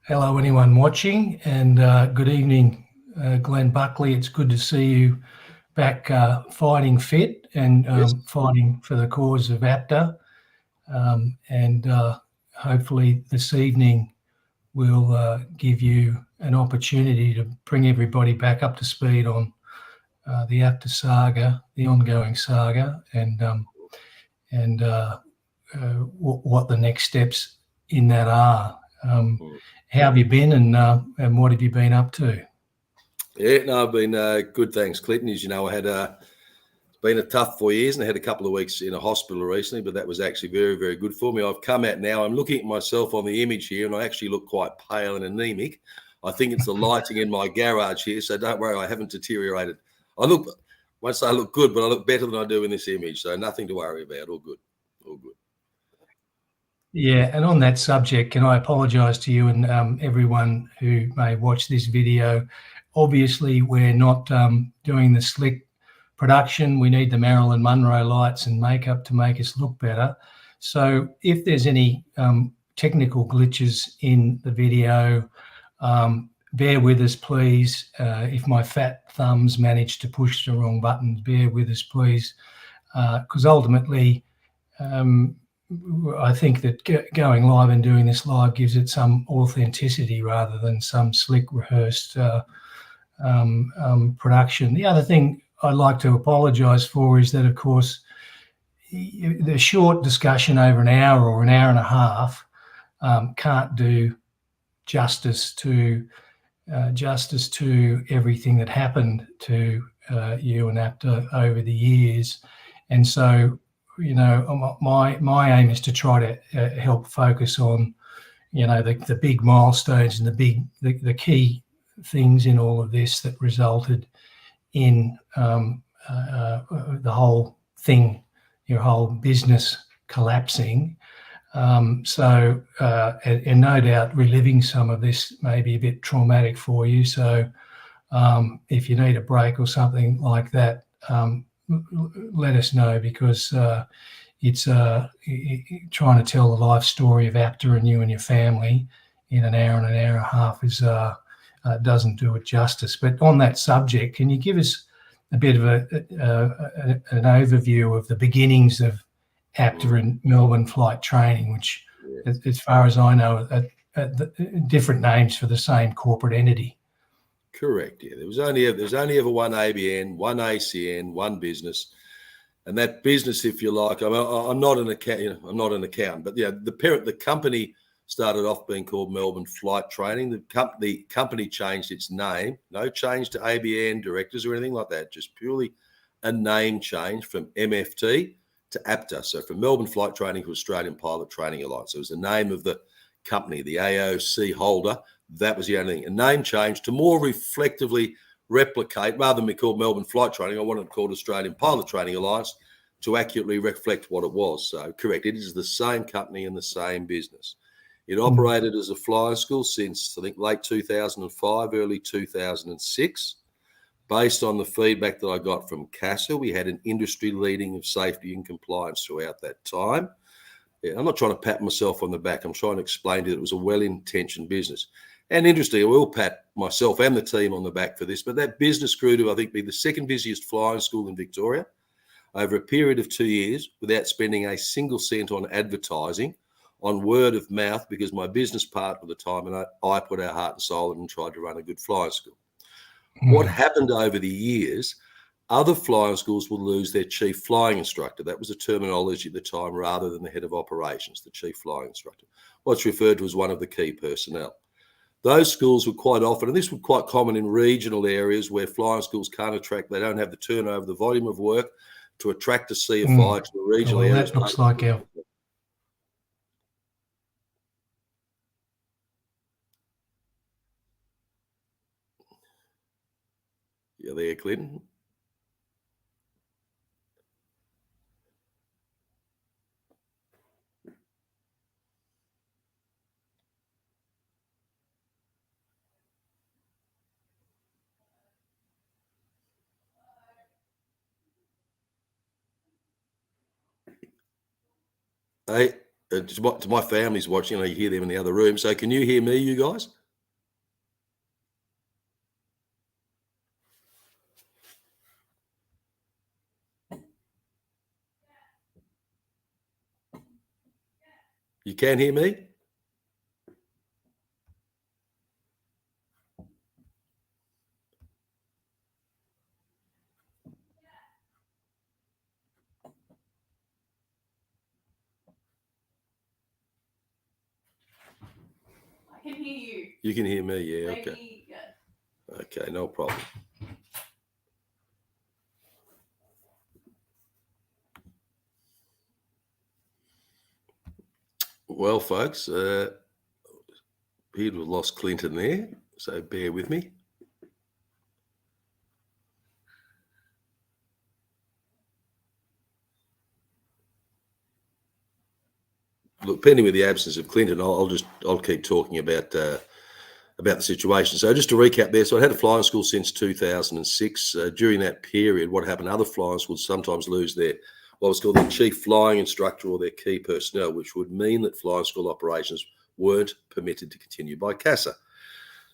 Hello, anyone watching, and good evening, Glen Buckley. It's good to see you back fighting fit and Yes. fighting for the cause of APTA. And hopefully this evening will give you an opportunity to bring everybody back up to speed on the APTA saga, the ongoing saga, and what the next steps in that are. How have you been, and what have you been up to? Yeah, no, I've been good, thanks, Clinton. As you know, it's been a tough 4 years, and I had a couple of weeks in a hospital recently, but that was actually very, very good for me. I've come out now. I'm looking at myself on the image here, and I actually look quite pale and anemic. I think it's the lighting in my garage here, so don't worry, I haven't deteriorated. Won't say I look good, but I look better than I do in this image, so nothing to worry about. All good, all good. Yeah, and on that subject, can I apologise to you and everyone who may watch this video? Obviously, we're not doing the slick production. We need the Marilyn Monroe lights and makeup to make us look better. So if there's any technical glitches in the video, bear with us, please. If my fat thumbs manage to push the wrong buttons, bear with us, please, because ultimately, I think that going live and doing this live gives it some authenticity rather than some slick rehearsed production. The other thing I'd like to apologise for is that, of course, the short discussion over an hour or an hour and a half can't do justice to everything that happened to you and APTA over the years. And so, you know, my aim is to try to help focus on, you know, the big milestones and the key things in all of this that resulted in the whole thing, your whole business collapsing. And no doubt reliving some of this may be a bit traumatic for you. So if you need a break or something like that, let us know, because it's trying to tell the life story of APTA and you and your family in an hour and a half is doesn't do it justice. But on that subject, can you give us a bit of an overview of the beginnings of APTA and Melbourne flight training, which, as far as I know, are different names for the same corporate entity? Correct. Yeah, there's only ever one ABN, one ACN, one business, and that business, if you like, I'm not an account, I'm not an accountant, but yeah, the company started off being called Melbourne Flight Training. The company changed its name. No change to ABN directors or anything like that. Just purely a name change from MFT to APTA. So from Melbourne Flight Training to Australian Pilot Training Alliance. So it was the name of the company, the AOC holder. That was the only thing. A name change to more reflectively replicate, rather than be called Melbourne Flight Training, I wanted it called Australian Pilot Training Alliance to accurately reflect what it was. So correct, it is the same company and the same business. It operated as a flying school since, I think, late 2005, early 2006. Based on the feedback that I got from CASA, we had an industry leading of safety and compliance throughout that time. Yeah, I'm not trying to pat myself on the back. I'm trying to explain to you that it was a well-intentioned business. And interestingly, I will pat myself and the team on the back for this, but that business grew to, I think, be the second busiest flying school in Victoria over a period of 2 years without spending a single cent on advertising, on word of mouth, because my business partner at the time and I put our heart and soul in and tried to run a good flying school. What happened over the years, other flying schools will lose their chief flying instructor. That was a terminology at the time, rather than the head of operations, the chief flying instructor. What's referred to as one of the key personnel. Those schools were quite often, and this was quite common in regional areas where flying schools can't attract, they don't have the turnover, the volume of work to attract a CFI to a regional area. That looks like our... You there, Clinton? Hey, to my family's watching. You hear them in the other room. So can you hear me, you guys? You can hear me? I can hear you. You can hear me, yeah. Maybe, Okay. yeah. Okay, no problem. Well, folks, appeared to have lost Clinton there, so bear with me. Look, pending with the absence of Clinton, I'll keep talking about the situation. So just to recap there, so I had a flying school since 2006. During that period, what happened? Other flying schools sometimes lose their what's called their chief flying instructor or their key personnel, which would mean that flying school operations weren't permitted to continue by CASA.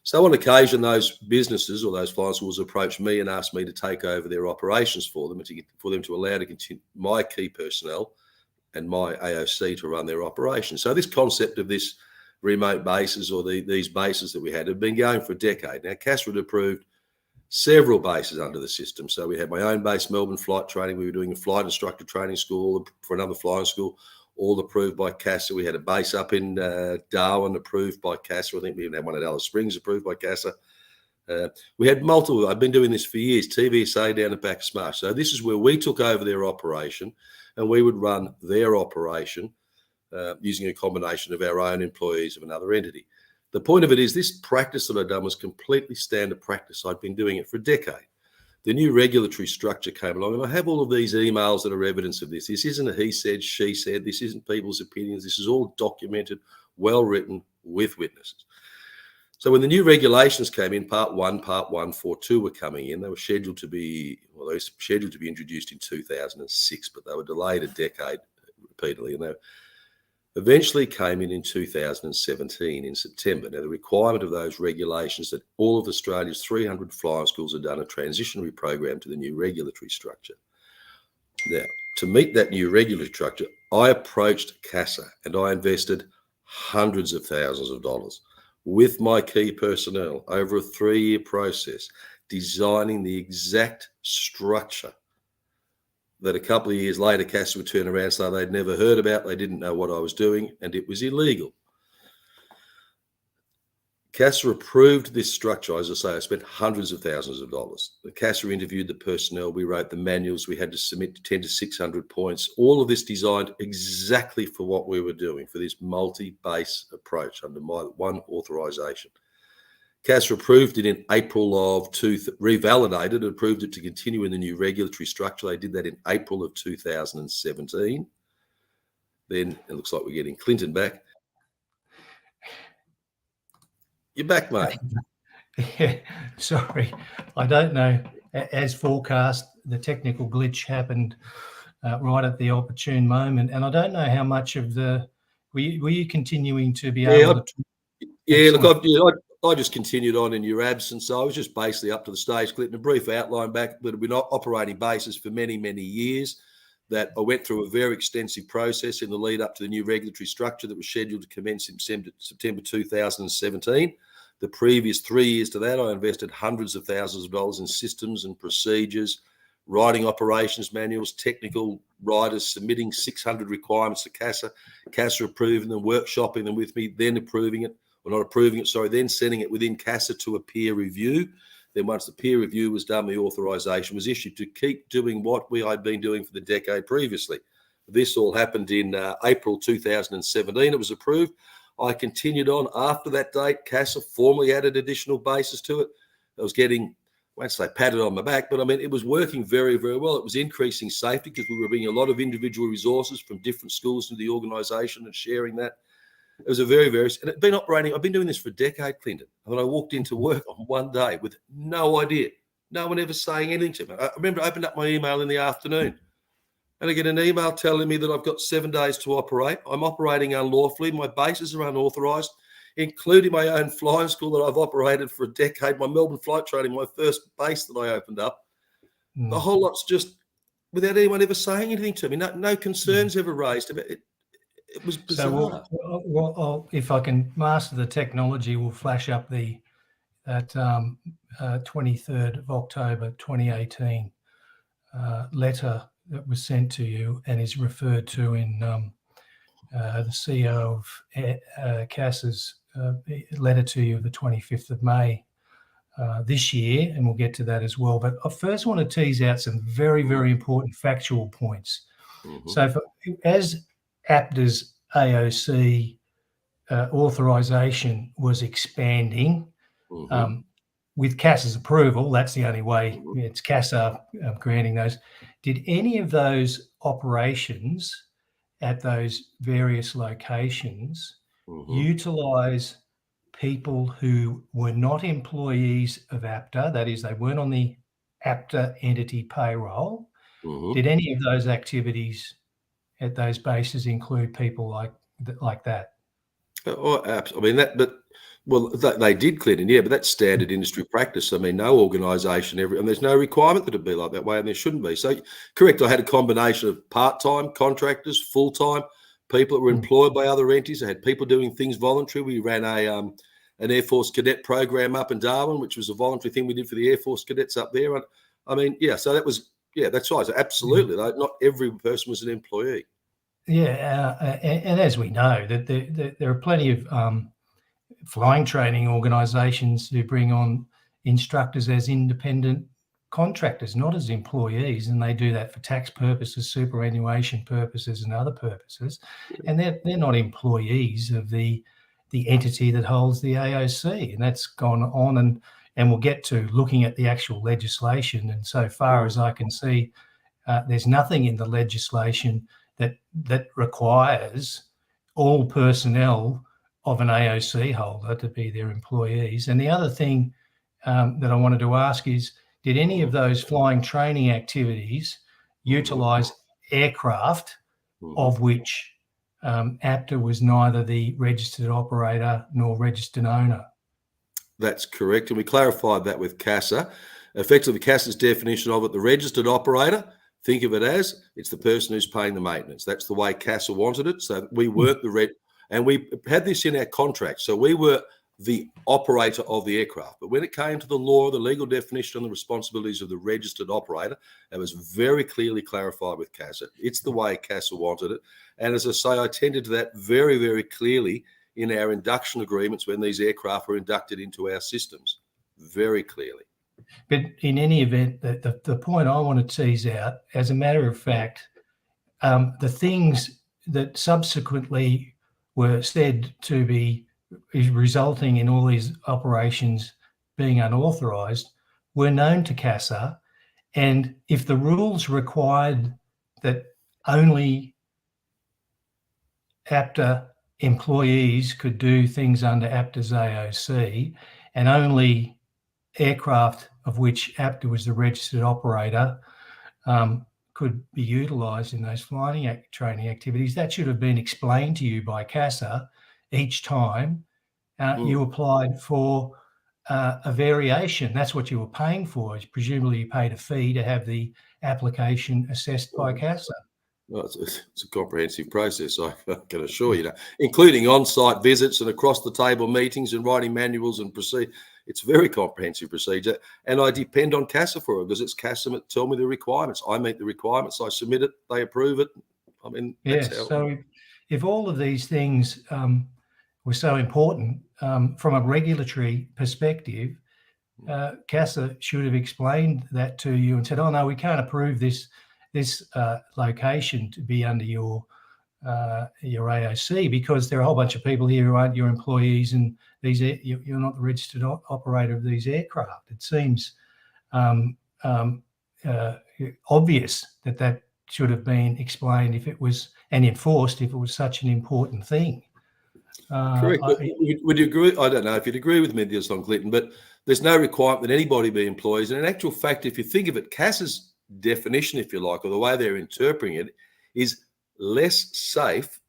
So on occasion, those businesses or those flying schools approached me and asked me to take over their operations for them to allow to continue my key personnel and my AOC to run their operations. So this concept of this remote bases or these bases that we had been going for a decade. Now, CASA had approved several bases under the system. So we had my own base, Melbourne flight training. We were doing a flight instructor training school for another flying school, all approved by CASA. We had a base up in Darwin approved by CASA. I think we even had one at Alice Springs approved by CASA. We had multiple. I've been doing this for years. TVSA down at Back Smash. So this is where we took over their operation, and we would run their operation using a combination of our own employees of another entity. The point of it is this practice that I'd done was completely standard practice. I'd been doing it for a decade. The new regulatory structure came along, and I have all of these emails that are evidence of this. This isn't a he said, she said. This isn't people's opinions. This is all documented, well written, with witnesses. So when the new regulations came in, Part 1, Part 142 were coming in. They were scheduled to be introduced in 2006, but they were delayed a decade repeatedly, and they eventually came in 2017 in September. Now, the requirement of those regulations that all of Australia's 300 flying schools had done a transitionary program to the new regulatory structure. Now, to meet that new regulatory structure, I approached CASA and I invested hundreds of thousands of dollars with my key personnel over a 3-year process, designing the exact structure that a couple of years later, CASA would turn around and say they'd never heard about, they didn't know what I was doing, and it was illegal. CASA approved this structure. As I say, I spent hundreds of thousands of dollars. The CASA interviewed the personnel. We wrote the manuals. We had to submit 10 to 600 points. All of this designed exactly for what we were doing, for this multi-base approach under my one authorization. CASA approved it in April of revalidated, approved it to continue in the new regulatory structure. They did that in April of 2017. Then it looks like we're getting Clinton back. You're back, mate. Yeah, sorry. I don't know. As forecast, the technical glitch happened right at the opportune moment. And I don't know how much of the... Were you continuing to be able to... Yeah, look, I just continued on in your absence. So I was just basically up to the stage, Clinton, a brief outline back that have been operating bases for many, many years, that I went through a very extensive process in the lead up to the new regulatory structure that was scheduled to commence in September 2017. The previous 3 years to that, I invested hundreds of thousands of dollars in systems and procedures, writing operations manuals, technical writers, submitting 600 requirements to CASA, CASA approving them, workshopping them with me, then approving it. Not approving it, then sending it within CASA to a peer review. Then once the peer review was done, the authorization was issued to keep doing what I'd been doing for the decade previously. This all happened in April 2017. It was approved. I continued on after that date. CASA formally added additional bases to it. I was getting, I won't say patted on my back, but I mean, it was working very, very well. It was increasing safety because we were bringing a lot of individual resources from different schools to the organization and sharing that. It was a very, very, and it's been operating. I've been doing this for a decade, Clinton. And when I walked into work on one day with no idea, no one ever saying anything to me. I remember opening up my email in the afternoon. and I get an email telling me that I've got 7 days to operate. I'm operating unlawfully. My bases are unauthorised, including my own flying school that I've operated for a decade, my Melbourne flight training, my first base that I opened up. The whole lot's just without anyone ever saying anything to me. No concerns ever raised about it. It was bizarre. So if I can master the technology, we'll flash up that 23rd of October 2018 letter that was sent to you and is referred to in the CEO of CASA's letter to you the 25th of May this year, and we'll get to that as well. But I first want to tease out some very, very important factual points. So as APTA's AOC authorisation was expanding, with CASA's approval, that's the only way, it's CASA granting those. Did any of those operations at those various locations utilise people who were not employees of APTA? That is, they weren't on the APTA entity payroll. Did any of those activities at those bases include people like that? I mean, they did, Clinton, yeah, but that's standard industry practice. I mean, no organisation and there's no requirement that it be like that way, and there shouldn't be. So, correct, I had a combination of part-time contractors, full-time, people that were employed by other entities. I had people doing things voluntary. We ran an Air Force cadet program up in Darwin, which was a voluntary thing we did for the Air Force cadets up there. And I mean, so that was, that's right. So absolutely, not every person was an employee. Yeah, and as we know, that there are plenty of flying training organisations who bring on instructors as independent contractors, not as employees, and they do that for tax purposes, superannuation purposes, and other purposes. And they're not employees of the entity that holds the AOC, and that's gone on. And we'll get to looking at the actual legislation. And so far as I can see, there's nothing in the legislation that requires all personnel of an AOC holder to be their employees. And the other thing that I wanted to ask is, did any of those flying training activities utilise aircraft of which APTA was neither the registered operator nor registered owner? That's correct. And we clarified that with CASA. Effectively, CASA's definition of it, the registered operator, think of it as it's the person who's paying the maintenance. That's the way CASA wanted it. So we weren't and we had this in our contract. So we were the operator of the aircraft. But when it came to the law, the legal definition and the responsibilities of the registered operator, that was very clearly clarified with CASA. It's the way CASA wanted it. And as I say, I tended to that very, very clearly in our induction agreements when these aircraft were inducted into our systems, very clearly. But in any event, the point I want to tease out, as a matter of fact, the things that subsequently were said to be resulting in all these operations being unauthorised were known to CASA. And if the rules required that only APTA employees could do things under APTA's AOC, and only aircraft of which APTA was the registered operator could be utilised in those flying training activities, that should have been explained to you by CASA each time you applied for a variation. That's what you were paying for. Presumably you paid a fee to have the application assessed by CASA. Well, it's a comprehensive process, I can assure you, including on-site visits and across-the-table meetings and writing manuals and procedure. It's a very comprehensive procedure, and I depend on CASA for it because it's CASA that tell me the requirements. I meet the requirements, I submit it, they approve it. I mean, yes. So if all of these things were so important from a regulatory perspective, CASA should have explained that to you and said, "Oh no, we can't approve this location to be under your AOC because there are a whole bunch of people here who aren't your employees, and you're not the registered operator of these aircraft." It seems obvious that should have been explained if it was, and enforced if it was such an important thing. Correct. Would you agree? I don't know if you'd agree with me this on Clinton, but there's no requirement that anybody be employees. And in actual fact, if you think of it, CASA's definition, if you like, or the way they're interpreting it is less safe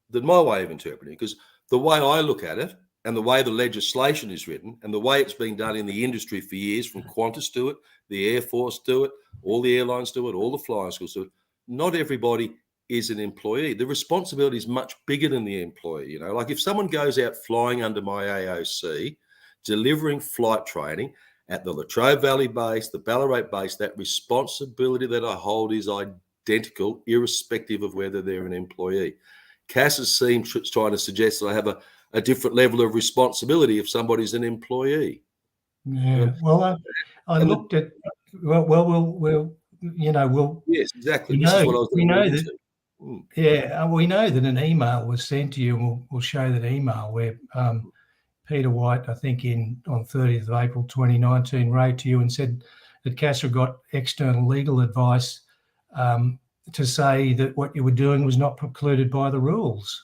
than my way of interpreting it. Because the way I look at it and the way the legislation is written and the way it's been done in the industry for years, from Qantas do it, the Air Force do it, all the airlines do it, all the flying schools do it, not everybody is an employee. The responsibility is much bigger than the employee. You know, like if someone goes out flying under my AOC, delivering flight training at the Latrobe Valley base, the Ballarat base, that responsibility that I hold is identical, irrespective of whether they're an employee. CASA seems trying to suggest that I have a different level of responsibility if somebody's an employee. Yeah. Well, I looked at. We'll. You know, we'll. Yes, exactly. We this know, is what I was we know to. that. Yeah, we know that an email was sent to you, and we'll show that email where Peter White, I think on 30th of April 2019, wrote to you and said that CASA got external legal advice to say that what you were doing was not precluded by the rules.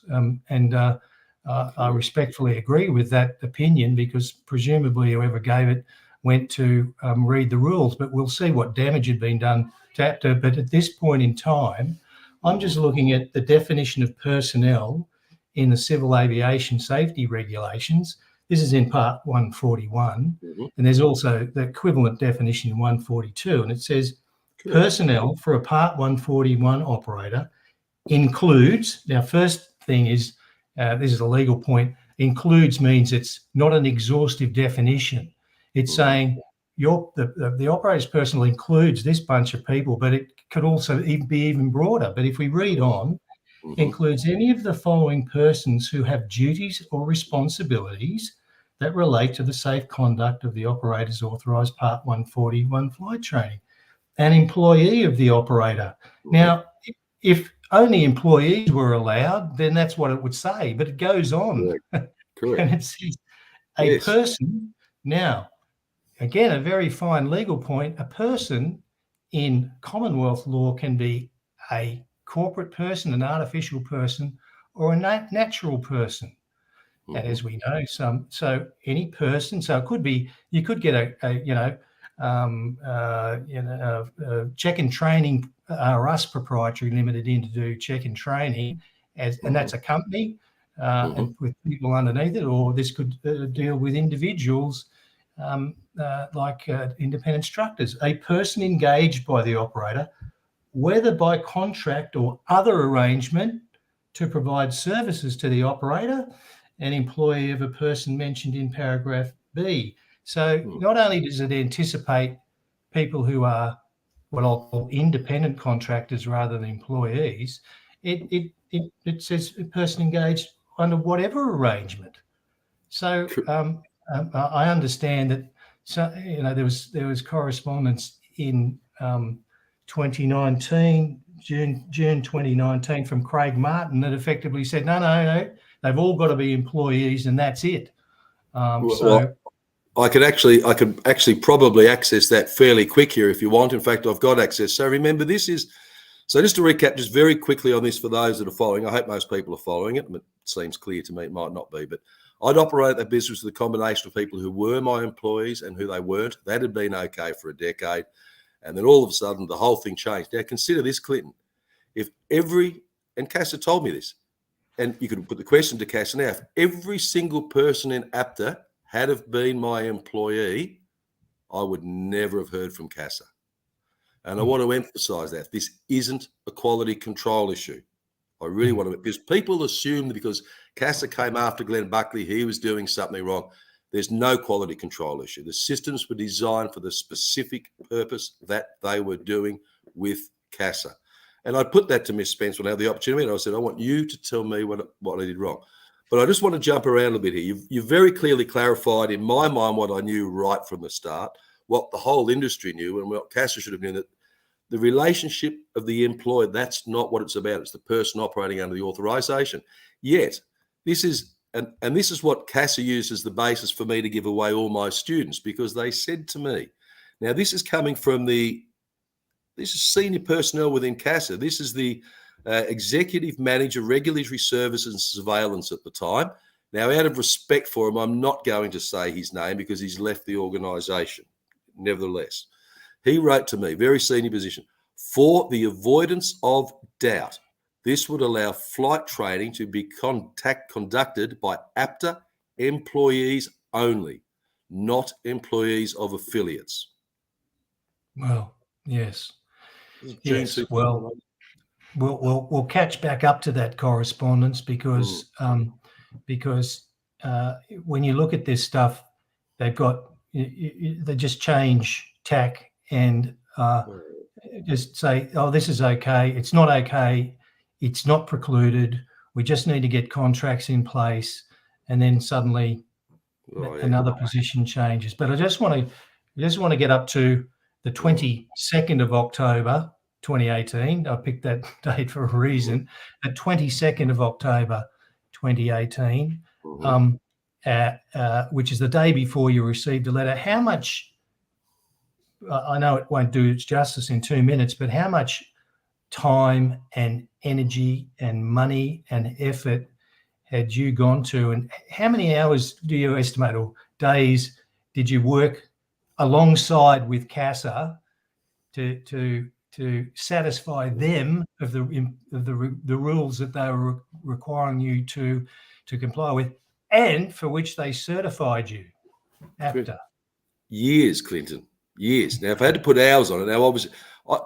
I respectfully agree with that opinion, because presumably whoever gave it went to read the rules. But we'll see what damage had been done to APTA. But at this point in time, I'm just looking at the definition of personnel in the Civil Aviation Safety Regulations. This is in Part 141, and there's also the equivalent definition in 142, and it says personnel for a Part 141 operator includes, now first thing is, this is a legal point, includes means it's not an exhaustive definition. It's saying the operator's personnel includes this bunch of people, but it could also be even broader. But if we read on, includes any of the following persons who have duties or responsibilities that relate to the safe conduct of the operator's authorised Part 141 flight training. An employee of the operator. Now, if only employees were allowed, then that's what it would say. But it goes on. Correct. And it says a person. Now, again, a very fine legal point. A person in Commonwealth law can be a corporate person, an artificial person, or a natural person. And as we know, so any person, so it could be, you could get a check and training, us proprietary limited in to do check and training, and that's a company and with people underneath it, or this could deal with individuals like independent instructors. A person engaged by the operator, whether by contract or other arrangement, to provide services to the operator, an employee of a person mentioned in paragraph B. So not only does it anticipate people who are what I'll call independent contractors rather than employees, it says a person engaged under whatever arrangement. So I understand that. So there was correspondence in 2019, June 2019, from Craig Martin that effectively said no, they've all got to be employees and that's it. So I could actually probably access that fairly quick here if you want. In fact, I've got access. So remember, just to recap just very quickly on this for those that are following. I hope most people are following it. It seems clear to me, it might not be, but I'd operate that business with a combination of people who were my employees and who they weren't. That had been okay for a decade. And then all of a sudden, the whole thing changed. Now, consider this, Clinton. If and CASA told me this, and you could put the question to CASA now, if every single person in APTA had have been my employee, I would never have heard from CASA. And I want to emphasise that. This isn't a quality control issue. I really want to, because people assume that because CASA came after Glen Buckley, he was doing something wrong. There's no quality control issue. The systems were designed for the specific purpose that they were doing with CASA. And I put that to Miss Spence when I had the opportunity. And I said, I want you to tell me what I did wrong. But I just want to jump around a bit here. You've very clearly clarified in my mind what I knew right from the start, what the whole industry knew, and what CASA should have known, that the relationship of the employee, that's not what it's about. It's the person operating under the authorisation. Yet, this is what CASA used as the basis for me to give away all my students, because they said to me, now this is coming from this is senior personnel within CASA. This is the Executive Manager, Regulatory Services and Surveillance at the time. Now, out of respect for him, I'm not going to say his name because he's left the organisation. Nevertheless, He wrote to me, very senior position, for the avoidance of doubt, this would allow flight training to be conducted by APTA employees only, not employees of affiliates. Well, yes. June Yes. 2008. Well, we'll catch back up to that correspondence because when you look at this stuff, they've got they just change tack and just say, oh, this is okay. It's not okay. It's not precluded. We just need to get contracts in place, and then suddenly another position changes. But I just want to get up to the 22nd of October 2018. I picked that date for a reason. The 22nd of October 2018, which is the day before you received a letter. How much? I know it won't do its justice in 2 minutes, but how much time and energy and money and effort had you gone to, and how many hours do you estimate or days did you work alongside with CASA to satisfy them of the rules that they were requiring you to comply with, and for which they certified you, APTA? Years, Clinton. Years. Now, if I had to put hours on it, now obviously,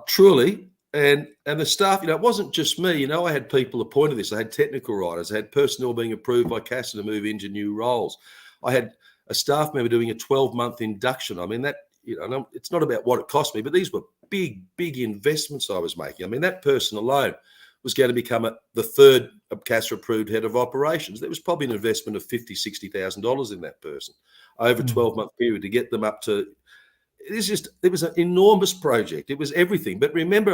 truly, and the staff, it wasn't just me. I had people appointed this. I had technical writers. I had personnel being approved by CASA to move into new roles. I had a staff member doing a 12-month induction. I mean, that, it's not about what it cost me, but these were big, big investments I was making. I mean, that person alone was going to become the third CASA-approved head of operations. There was probably an investment of $50,000, $60,000 in that person over a 12-month period to get them up to. It was an enormous project. It was everything. But remember,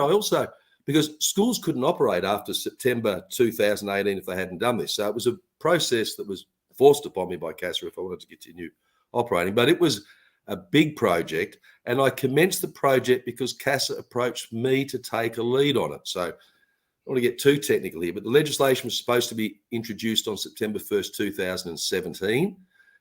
because schools couldn't operate after September 2018 if they hadn't done this. So it was a process that was forced upon me by CASA if I wanted to continue operating. But it was a big project. And I commenced the project because CASA approached me to take a lead on it. So I don't want to get too technical here, but the legislation was supposed to be introduced on September 1st, 2017.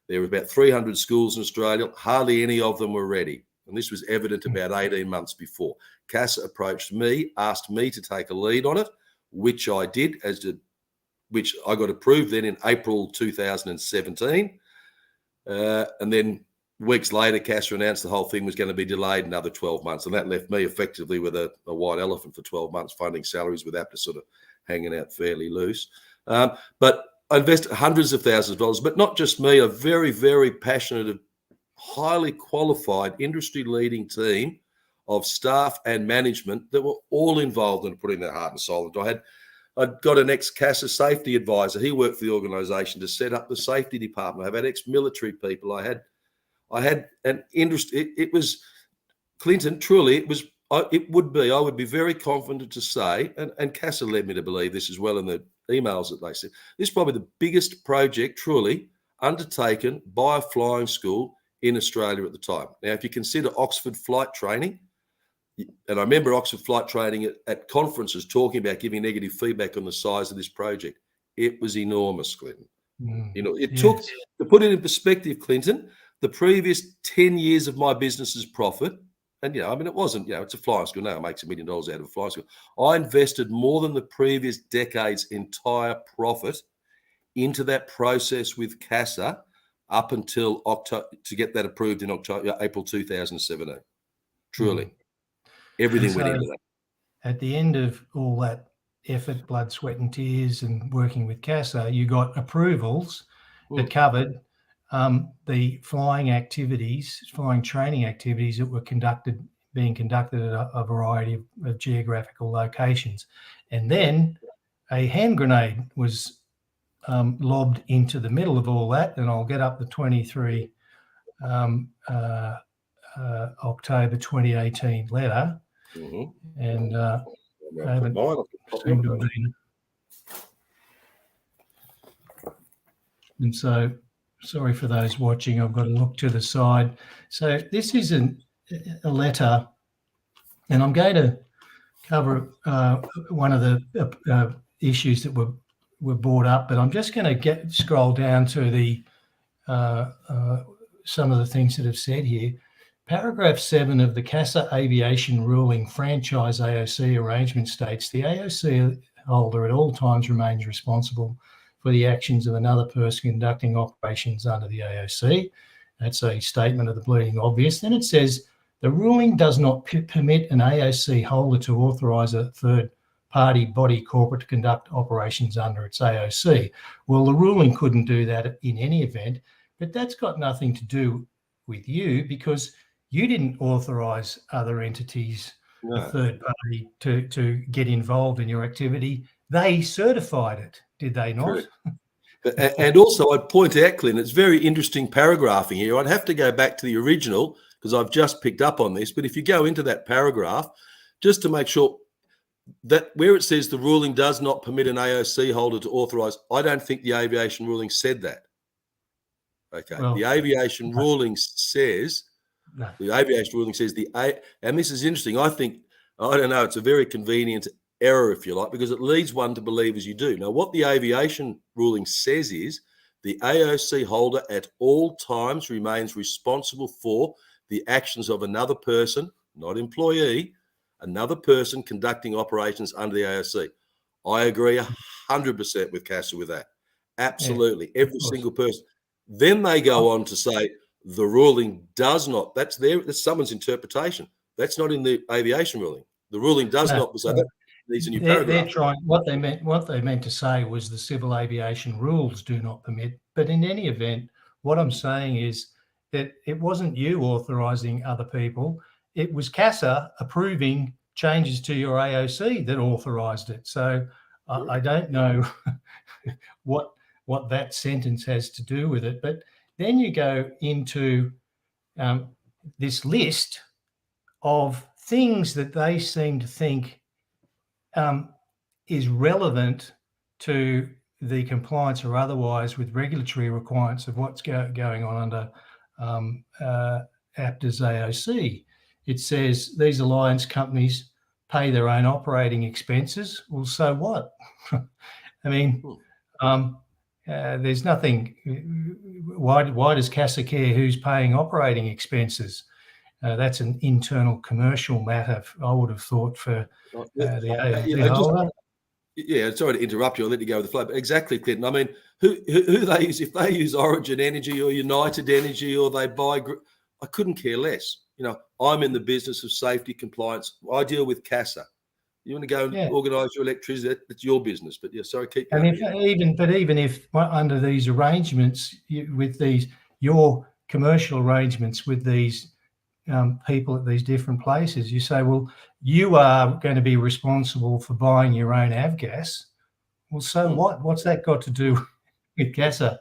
There were about 300 schools in Australia. Hardly any of them were ready. And this was evident about 18 months before. CASA approached me, asked me to take a lead on it, which I did, which I got approved then in April 2017. And then weeks later, CASA announced the whole thing was going to be delayed another 12 months. And that left me effectively with a white elephant for 12 months, funding salaries with APTA sort of hanging out fairly loose. But I invested hundreds of thousands of dollars, but not just me, a very, very passionate, highly qualified, industry-leading team of staff and management that were all involved in putting their heart and soul into it. I'd got an ex-CASA safety advisor. He worked for the organisation to set up the safety department. I've had ex-military people. I had an industry. It was, Clinton, truly, I would be very confident to say, and CASA led me to believe this as well in the emails that they said, this is probably the biggest project, truly, undertaken by a flying school in Australia at the time. Now, if you consider Oxford flight training, and I remember Oxford flight training at conferences talking about giving negative feedback on the size of this project, it was enormous, Clinton. It took, to put it in perspective, Clinton, the previous 10 years of my business's profit, and, it wasn't, it's a flying school now, it makes $1 million out of a flying school. I invested more than the previous decade's entire profit into that process with CASA up until October, to get that approved in April 2017. Truly. Everything went into that. At the end of all that effort, blood, sweat and tears and working with CASA, you got approvals that covered the flying training activities that were being conducted at a variety of geographical locations. And then a hand grenade was lobbed into the middle of all that, and I'll get up the 23 October 2018 letter, and I haven't seemed to have been. And so, sorry for those watching, I've got to look to the side. So this is a letter, and I'm going to cover one of the issues that were brought up, but I'm just going to scroll down to the some of the things that have said here. Paragraph 7 of the CASA Aviation Ruling Franchise AOC arrangement states the AOC holder at all times remains responsible for the actions of another person conducting operations under the AOC. That's a statement of the bleeding obvious. Then it says the ruling does not permit an AOC holder to authorise a third-party body corporate to conduct operations under its AOC. Well, the ruling couldn't do that in any event, but that's got nothing to do with you because you didn't authorise other entities, a third party, to get involved in your activity. They certified it, did they not? Correct. And also, I'd point out, Glenn, it's very interesting paragraphing here. I'd have to go back to the original because I've just picked up on this. But if you go into that paragraph, just to make sure that where it says the ruling does not permit an AOC holder to authorise, I don't think the aviation ruling said that. Okay, well, the aviation ruling says, the aviation ruling says and this is interesting. I don't know, it's a very convenient error, if you like, because it leads one to believe as you do. Now, what the aviation ruling says is the AOC holder at all times remains responsible for the actions of another person, not employee, another person conducting operations under the AOC. I agree 100% with CASA with that. Absolutely. Yeah, every single person. Then they go on to say the ruling does not, that's someone's interpretation. That's not in the aviation ruling. The ruling does not, so that needs a new paragraph. They're trying, what they meant to say was the civil aviation rules do not permit. But in any event, what I'm saying is that it wasn't you authorising other people. It was CASA approving changes to your AOC that authorised it. So I don't know what that sentence has to do with it. But then you go into this list of things that they seem to think is relevant to the compliance or otherwise with regulatory requirements of what's going on under APTA's AOC. It says these alliance companies pay their own operating expenses. Well, so what? I mean, there's nothing. Why does CASA care who's paying operating expenses? That's an internal commercial matter, I would have thought, for the AOC holder. Yeah, sorry to interrupt you. I'll let you go with the flow. But exactly, Clinton. I mean, who they use? If they use Origin Energy or United Energy, or they buy, I couldn't care less. You know, I'm in the business of safety compliance. I deal with CASA. You want to go and organise your electricity? That's your business. But yeah, sorry, keep going. And even if under these arrangements with your commercial arrangements with these people at these different places, you say, well, you are going to be responsible for buying your own avgas. Well, so what? What's that got to do with CASA?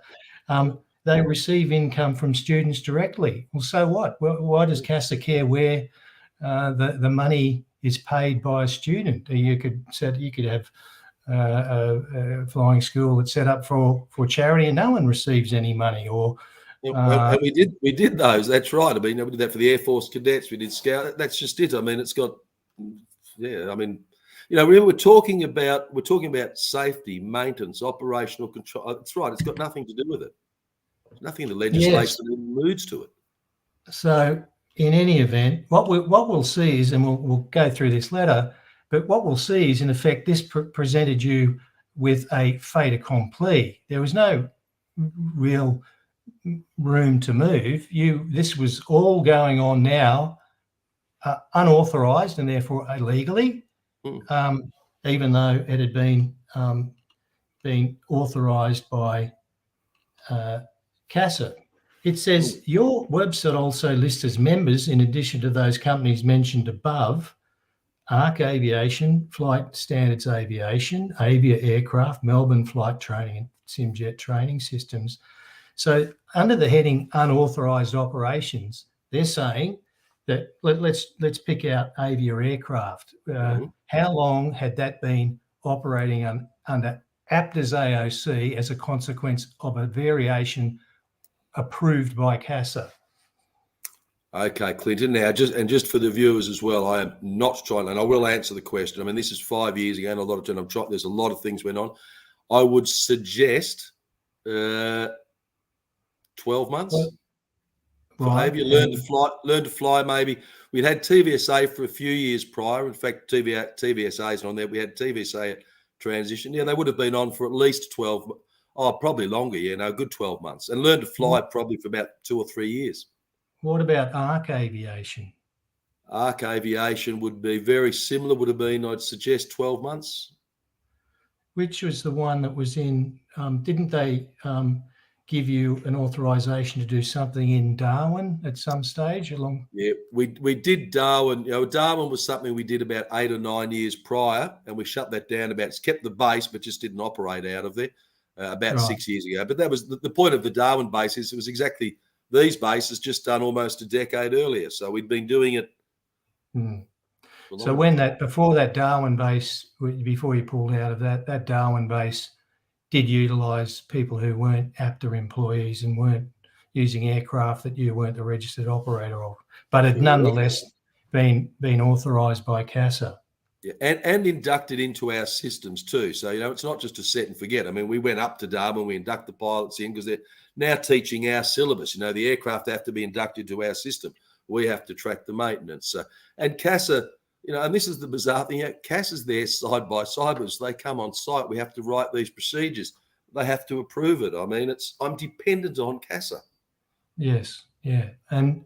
They receive income from students directly. Well, so what? Well, why does CASA care where the money is paid by a student? You could have a flying school that's set up for charity and no one receives any money. Or and we did those. That's right. I mean, we did that for the Air Force cadets. We did Scout. That's just it. I mean, it's got, I mean, remember we're talking about safety, maintenance, operational control. That's right. It's got nothing to do with it. There's nothing in the legislation that alludes to it. So, in any event, what we'll see is, and we'll go through this letter, but what we'll see is, in effect, this presented you with a fait accompli. There was no real room to move. This was all going on now, unauthorised and therefore illegally, even though it had been authorised by CASA. It says your website also lists as members, in addition to those companies mentioned above, ARC Aviation, Flight Standards Aviation, Avia Aircraft, Melbourne Flight Training and Simjet Training Systems. So under the heading unauthorised operations, they're saying that let's pick out Avia Aircraft. How long had that been operating under APTA's AOC as a consequence of a variation approved by CASA? Okay, Clinton. Now, just for the viewers as well, I am not trying, and I will answer the question. I mean, this is 5 years ago, and a lot of time there's a lot of things went on. I would suggest 12 months. Right. behaviour, learn to fly. Maybe we'd had TVSA for a few years prior. In fact, TVSA is on there. We had TVSA at transition. Yeah, they would have been on for at least 12, probably longer. Yeah, no, a good 12 months. And learn to fly probably for about 2 or 3 years. What about ARC aviation? ARC aviation would be very similar, would have been, I'd suggest, 12 months. Which was the one that was in, didn't they give you an authorization to do something in Darwin at some stage along? Yeah, we did Darwin. You know, Darwin was something we did about 8 or 9 years prior, and we shut that down kept the base, but just didn't operate out of there about Right. 6 years ago. But that was the point of the Darwin base is it was exactly these bases just done almost a decade earlier. So we'd been doing it. So before that Darwin base, before you pulled out of that Darwin base did utilise people who weren't APTA employees and weren't using aircraft that you weren't the registered operator of, but had nonetheless been authorised by CASA. Yeah, and inducted into our systems too. So, you know, it's not just a set and forget. I mean, we went up to Darwin, we induct the pilots in because they're now teaching our syllabus. You know, the aircraft have to be inducted to our system. We have to track the maintenance. So, and CASA, you know, and this is the bizarre thing, CASA's there side by side, but as they come on site, we have to write these procedures. They have to approve it. I mean, I'm dependent on CASA. Yes, yeah. And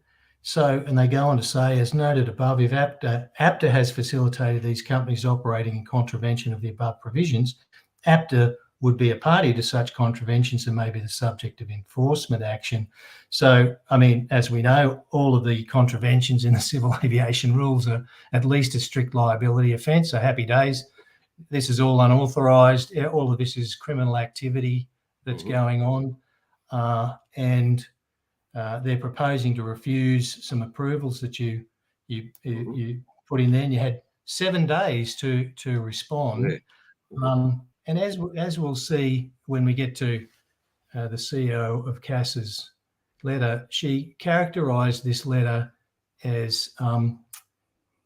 they go on to say, as noted above, if APTA has facilitated these companies operating in contravention of the above provisions, APTA would be a party to such contraventions and may be the subject of enforcement action. So, I mean, as we know, all of the contraventions in the civil aviation rules are at least a strict liability offence. So happy days. This is all unauthorised. All of this is criminal activity that's going on. And they're proposing to refuse some approvals that you put in there, and you had 7 days to respond. Yeah. And as we'll see when we get to the CEO of CASA's letter, she characterised this letter as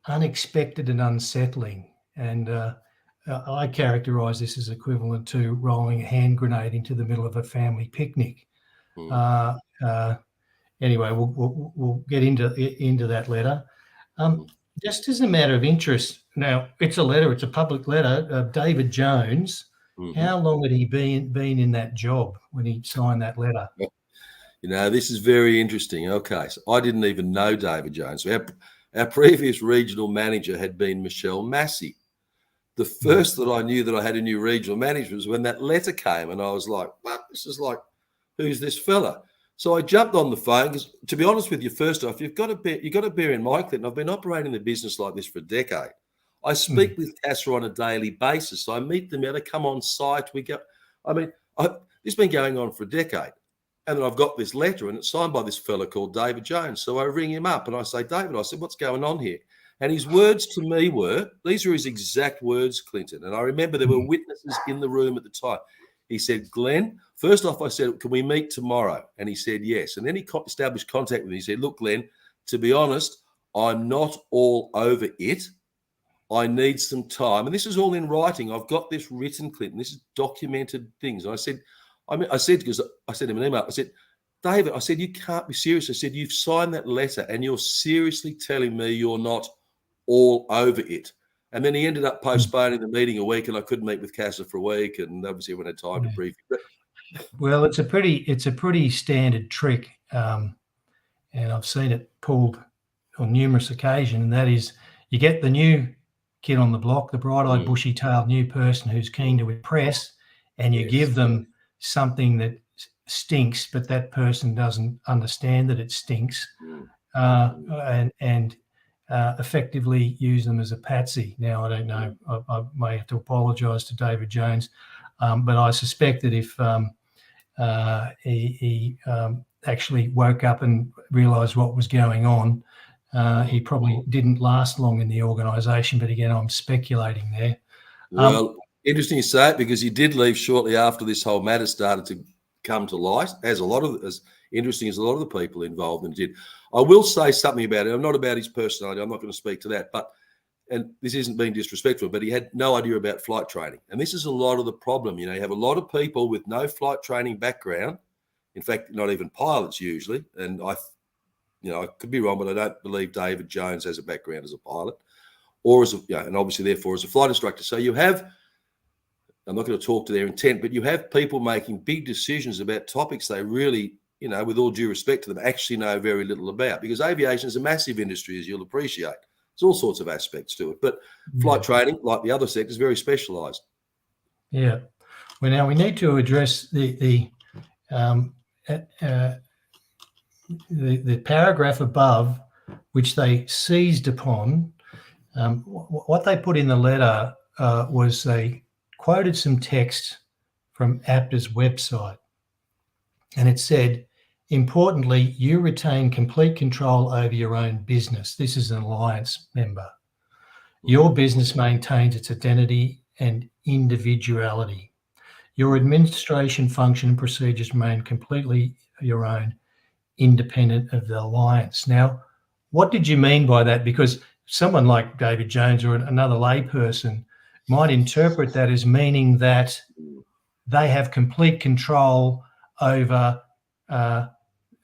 unexpected and unsettling. And I characterise this as equivalent to rolling a hand grenade into the middle of a family picnic. Anyway, we'll get into that letter. Just as a matter of interest, now it's a letter, it's a public letter. David Jones, how long had he been in that job when he signed that letter? You know, this is very interesting. Okay, so I didn't even know David Jones. Our previous regional manager had been Michelle Massey. The first that I knew that I had a new regional manager was when that letter came, and I was like, "What? This is like, who's this fella?" So I jumped on the phone because, to be honest with you, first off, you've got to bear in mind, Clinton, I've been operating the business like this for a decade. I speak with CASA on a daily basis. So I meet them, they come on site. We go. I mean, this has been going on for a decade, and then I've got this letter, and it's signed by this fella called David Jones. So I ring him up and I say, David, I said, what's going on here? And his words to me were, these are his exact words, Clinton. And I remember there were witnesses in the room at the time. He said, Glenn, first off, I said, can we meet tomorrow? And he said, yes. And then he established contact with me. He said, look, Glenn, to be honest, I'm not all over it. I need some time. And this is all in writing. I've got this written, Clinton. This is documented things. And I said because I sent him an email. I said, David, I said, you can't be serious. I said, you've signed that letter and you're seriously telling me you're not all over it. And then he ended up postponing the meeting a week, and I couldn't meet with CASA for a week, and obviously everyone had time to brief him. Well, it's a pretty standard trick, and I've seen it pulled on numerous occasions, and that is you get the new kid on the block, the bright-eyed, bushy-tailed new person who's keen to impress, and you give them something that stinks, but that person doesn't understand that it stinks, and effectively use them as a patsy. Now, I don't know, I may have to apologise to David Jones, but I suspect that if he actually woke up and realised what was going on, he probably didn't last long in the organisation. But again, I'm speculating there. Well, interesting you say it, because he did leave shortly after this whole matter started to come to light, as interesting as a lot of the people involved in it did. I will say something about it. I'm not about his personality. I'm not going to speak to that. And this isn't being disrespectful, but he had no idea about flight training. And this is a lot of the problem. You know, you have a lot of people with no flight training background. In fact, not even pilots usually. And I could be wrong, but I don't believe David Jones has a background as a pilot or as and obviously therefore as a flight instructor. So you have, I'm not going to talk to their intent, but you have people making big decisions about topics they really, with all due respect to them, actually know very little about, because aviation is a massive industry, as you'll appreciate. There's all sorts of aspects to it, but flight training, like the other sectors, is very specialised. Yeah. Well, now we need to address the paragraph above, which they seized upon. What they put in the letter was they quoted some text from APTA's website, and it said, importantly, you retain complete control over your own business. This is an alliance member. Your business maintains its identity and individuality. Your administration function and procedures remain completely your own, independent of the alliance. Now, what did you mean by that? Because someone like David Jones or another layperson might interpret that as meaning that they have complete control over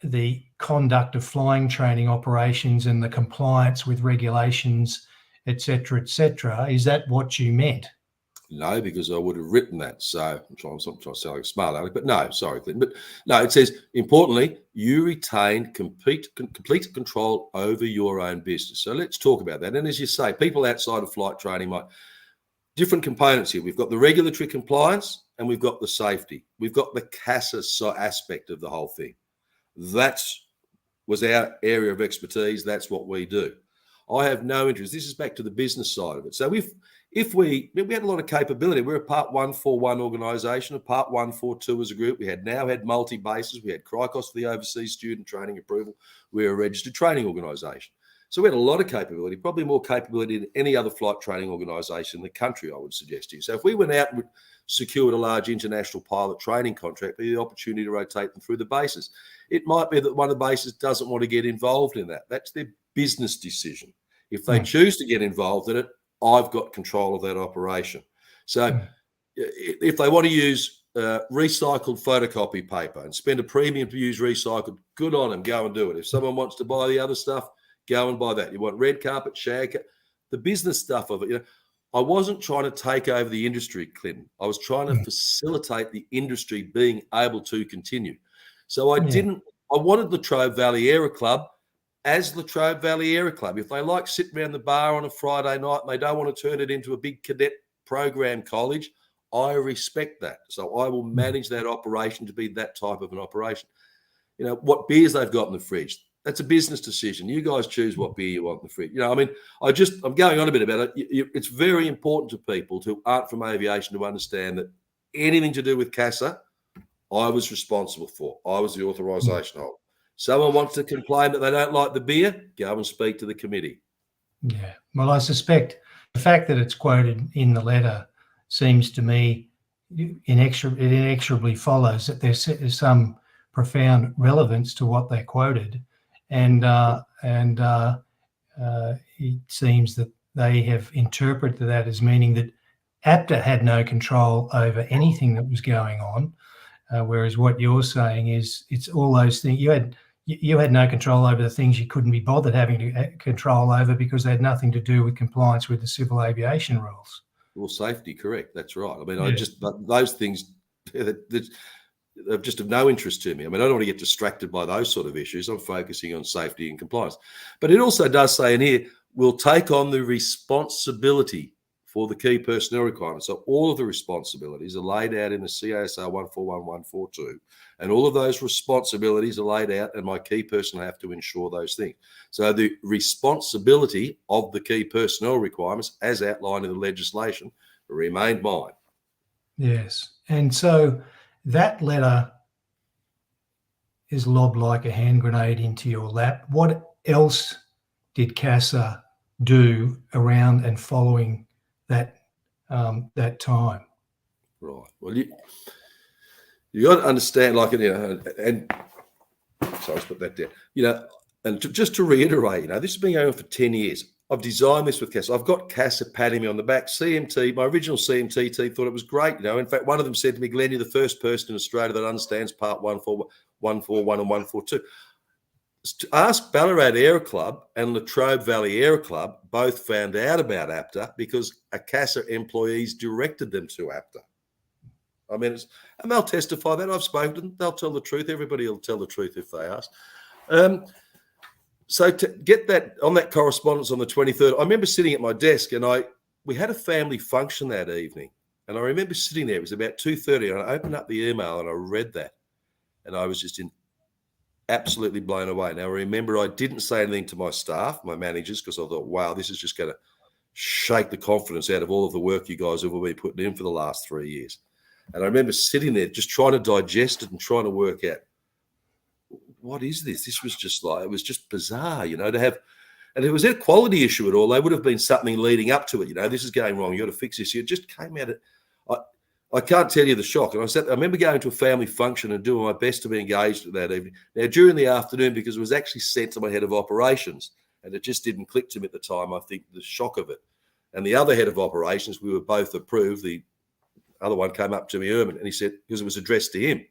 the conduct of flying training operations and the compliance with regulations, et cetera, et cetera. Is that what you meant? No, because I would have written that. So I'm trying to sound like a smart aleck, but no, sorry, Clinton. But no, it says, importantly, you retain complete control over your own business. So let's talk about that. And as you say, people outside of flight training might, different components here. We've got the regulatory compliance and we've got the safety. We've got the CASA aspect of the whole thing. That was our area of expertise. That's what we do. I have no interest. This is back to the business side of it. So if we had a lot of capability. We're a Part 141 organisation, a Part 142 as a group. We had multi-bases. We had CRICOS for the overseas student training approval. We're a registered training organisation. So we had a lot of capability, probably more capability than any other flight training organisation in the country, I would suggest to you. So if we went out and secured a large international pilot training contract, we had the opportunity to rotate them through the bases. It might be that one of the bases doesn't want to get involved in that. That's their business decision. If they choose to get involved in it, I've got control of that operation. So if they want to use recycled photocopy paper and spend a premium to use recycled, good on them, go and do it. If someone wants to buy the other stuff, go and buy that. You want red carpet, shag, the business stuff of it. I wasn't trying to take over the industry, Clinton. I was trying to facilitate the industry being able to continue. So I wanted Latrobe Valley Aero Club as Latrobe Valley Aero Club. If they like sitting around the bar on a Friday night and they don't want to turn it into a big cadet program college, I respect that. So I will manage that operation to be that type of an operation. What beers they've got in the fridge, that's a business decision. You guys choose what beer you want in the fridge. I'm going on a bit about it. It's very important to people who aren't from aviation to understand that anything to do with CASA, I was responsible for. I was the authorisation holder. Someone wants to complain that they don't like the beer, go and speak to the committee. Yeah. Well, I suspect the fact that it's quoted in the letter seems to me it inexorably follows that there's some profound relevance to what they quoted. And it seems that they have interpreted that as meaning that APTA had no control over anything that was going on, whereas what you're saying is it's all those things. You had no control over the things you couldn't be bothered having to control over because they had nothing to do with compliance with the civil aviation rules. Well, safety, correct. That's right. Those things, they're just of no interest to me. I don't want to get distracted by those sort of issues. I'm focusing on safety and compliance. But it also does say in here, we'll take on the responsibility for the key personnel requirements. So all of the responsibilities are laid out in the CASR 141142, and all of those responsibilities are laid out, and my key personnel have to ensure those things. So the responsibility of the key personnel requirements, as outlined in the legislation, remained mine. Yes. And so that letter is lobbed like a hand grenade into your lap. What else did CASA do around and following that time? Right. Well, you got to understand, and sorry, let's put that down. And just to reiterate, this has been going on for 10 years. I've designed this with CASA. I've got CASA patting me on the back. CMT, my original CMT team thought it was great. In fact, one of them said to me, Glenn, you're the first person in Australia that understands Part 141 and 142. Ask Ballarat Air Club and Latrobe Valley Air Club both found out about APTA because a CASA employees directed them to APTA. I mean, and they'll testify that. I've spoken to them. They'll tell the truth. Everybody will tell the truth if they ask. So to get that on that correspondence on the 23rd, I remember sitting at my desk and we had a family function that evening. And I remember sitting there, it was about 2:30, and I opened up the email and I read that. And I was just absolutely blown away. Now, I remember I didn't say anything to my staff, my managers, because I thought, wow, this is just going to shake the confidence out of all of the work you guys have been putting in for the last 3 years. And I remember sitting there just trying to digest it and trying to work out, what is this? This was just it was just bizarre, to have, and it was a quality issue at all. There would have been something leading up to it, this is going wrong. You got to fix this. It just came out. I can't tell you the shock. And I remember going to a family function and doing my best to be engaged that evening. Now, during the afternoon, because it was actually sent to my head of operations, and it just didn't click to me at the time, I think, the shock of it. And the other head of operations, we were both approved. The other one came up to me, Erman, and he said, because it was addressed to him,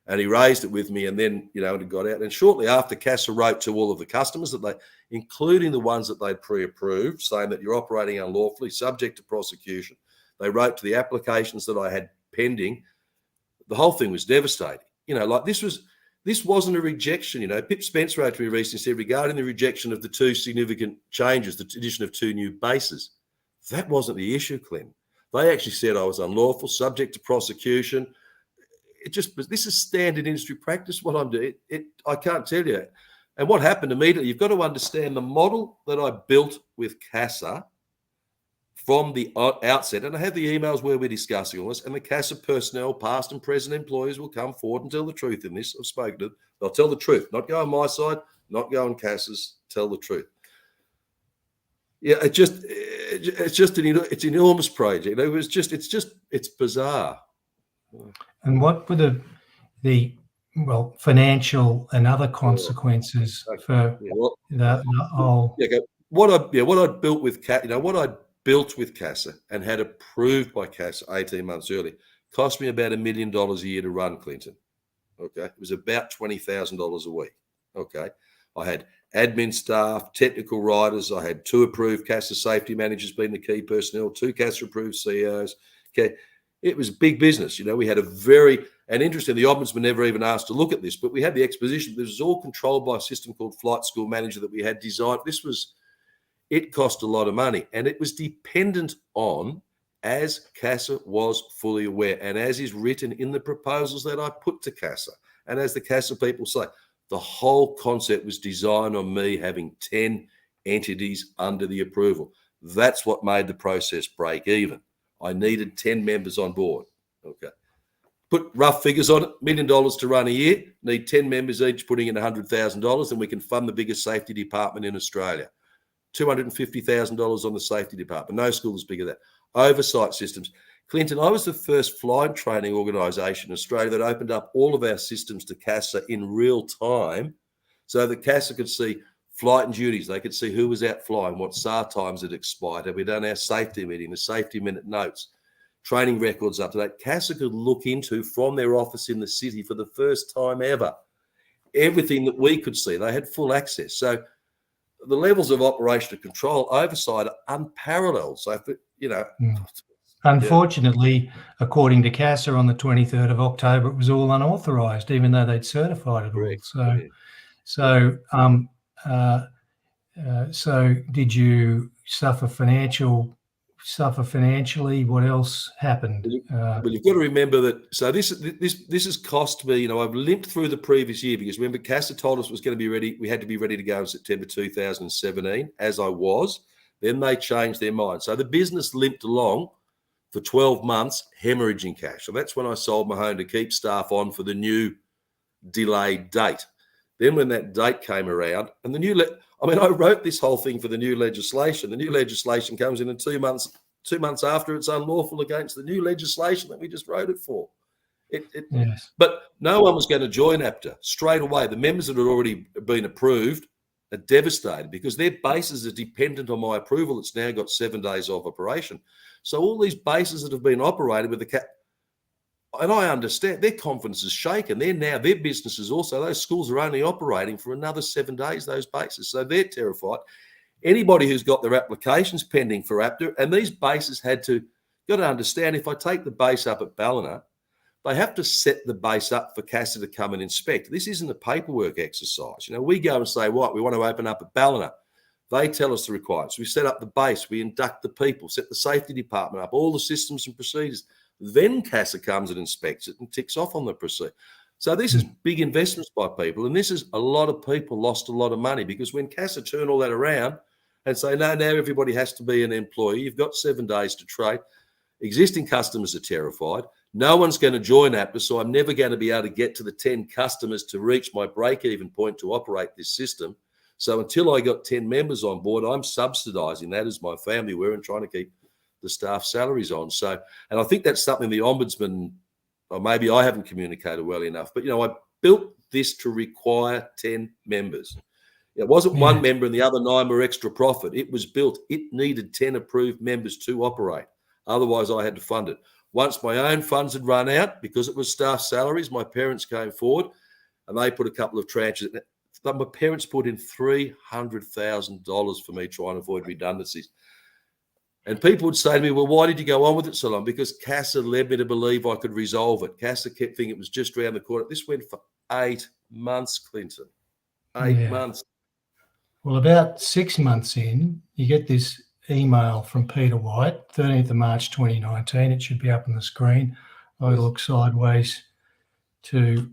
and he raised it with me, and then, it got out. And shortly after, CASA wrote to all of the customers that including the ones that they'd pre-approved, saying that you're operating unlawfully, subject to prosecution. They wrote to the applications that I had pending. The whole thing was devastating. This wasn't a rejection. Pip Spence wrote to me recently, said, regarding the rejection of the two significant changes, the addition of 2 new bases, that wasn't the issue, Glenn. They actually said I was unlawful, subject to prosecution. This is standard industry practice, what I'm doing. I can't tell you. And what happened immediately, you've got to understand the model that I built with CASA from the outset, and I have the emails where we're discussing all this, and the CASA personnel, past and present employees, will come forward and tell the truth in this. I've spoken to them. They'll tell the truth, not go on my side, not go on CASA's, tell the truth. Yeah, it's an enormous project. It's bizarre. And what were the financial and other consequences for the whole? What I built with built with CASA and had approved by CASA 18 months earlier cost me about $1 million a year to run, Clinton. Okay. It was about $20,000 a week. Okay. I had admin staff, technical writers. I had 2 approved CASA safety managers being the key personnel, 2 CASA approved CEOs. Okay. It was big business. We had and interesting, the Ombudsman never even asked to look at this, but we had the exposition. This was all controlled by a system called Flight School Manager that we had designed. It cost a lot of money, and it was dependent on, as CASA was fully aware, and as is written in the proposals that I put to CASA, and as the CASA people say, the whole concept was designed on me having 10 entities under the approval. That's what made the process break even. I needed 10 members on board. Okay. Put rough figures on it, $1 million to run a year, need 10 members each putting in $100,000, and we can fund the biggest safety department in Australia. $250,000 on the safety department. No school is bigger than that. Oversight systems. Clinton, I was the first flight training organisation in Australia that opened up all of our systems to CASA in real time so that CASA could see flight and duties. They could see who was out flying, what SAR times had expired. Have we done our safety meeting, the safety minute notes, training records up to date? CASA could look into from their office in the city for the first time ever everything that we could see. They had full access. So the levels of operational control, oversight are unparalleled. So, Unfortunately, according to CASA on the 23rd of October, it was all unauthorised, even though they'd certified it all. So did you suffer financially? What else happened? Well, you've got to remember that. So this has cost me. I've limped through the previous year because remember, CASA told us it was going to be ready. We had to be ready to go in September 2017, as I was. Then they changed their mind. So the business limped along for 12 months, hemorrhaging cash. So that's when I sold my home to keep staff on for the new delayed date. Then when that date came around, and I wrote this whole thing for the new legislation. The new legislation comes in 2 months. 2 months after, it's unlawful against the new legislation that we just wrote it for. Yes. But no one was going to join APTA straight away. The members that had already been approved are devastated because their bases are dependent on my approval. It's now got 7 days of operation. So all these bases that have been operated with and I understand their confidence is shaken. Their businesses also, those schools are only operating for another 7 days, those bases. So they're terrified. Anybody who's got their applications pending for APTA, and these bases got to understand, if I take the base up at Ballina, they have to set the base up for CASA to come and inspect. This isn't a paperwork exercise. We go and say, what, we want to open up at Ballina. They tell us the requirements. We set up the base. We induct the people, set the safety department up, all the systems and procedures. Then CASA comes and inspects it and ticks off on the procedure. So this is big investments by people. And this is a lot of people lost a lot of money, because when CASA turn all that around and say, no, now everybody has to be an employee, you've got 7 days to trade. Existing customers are terrified. No one's going to join APTA, so I'm never going to be able to get to the 10 customers to reach my break-even point to operate this system. So until I got 10 members on board, I'm subsidising that as my family were and trying to keep the staff salaries on. So, and I think that's something the Ombudsman, or maybe I haven't communicated well enough, but, I built this to require 10 members. It wasn't one member and the other 9 were extra profit. It was built. It needed 10 approved members to operate. Otherwise, I had to fund it. Once my own funds had run out, because it was staff salaries, my parents came forward and they put a couple of tranches. My parents put in $300,000 for me trying to avoid redundancies. And people would say to me, well, why did you go on with it so long? Because CASA led me to believe I could resolve it. CASA kept thinking it was just around the corner. This went for 8 months, Clinton. 8 months. Well, about 6 months in, you get this email from Peter White, 13th of March 2019. It should be up on the screen. I look sideways to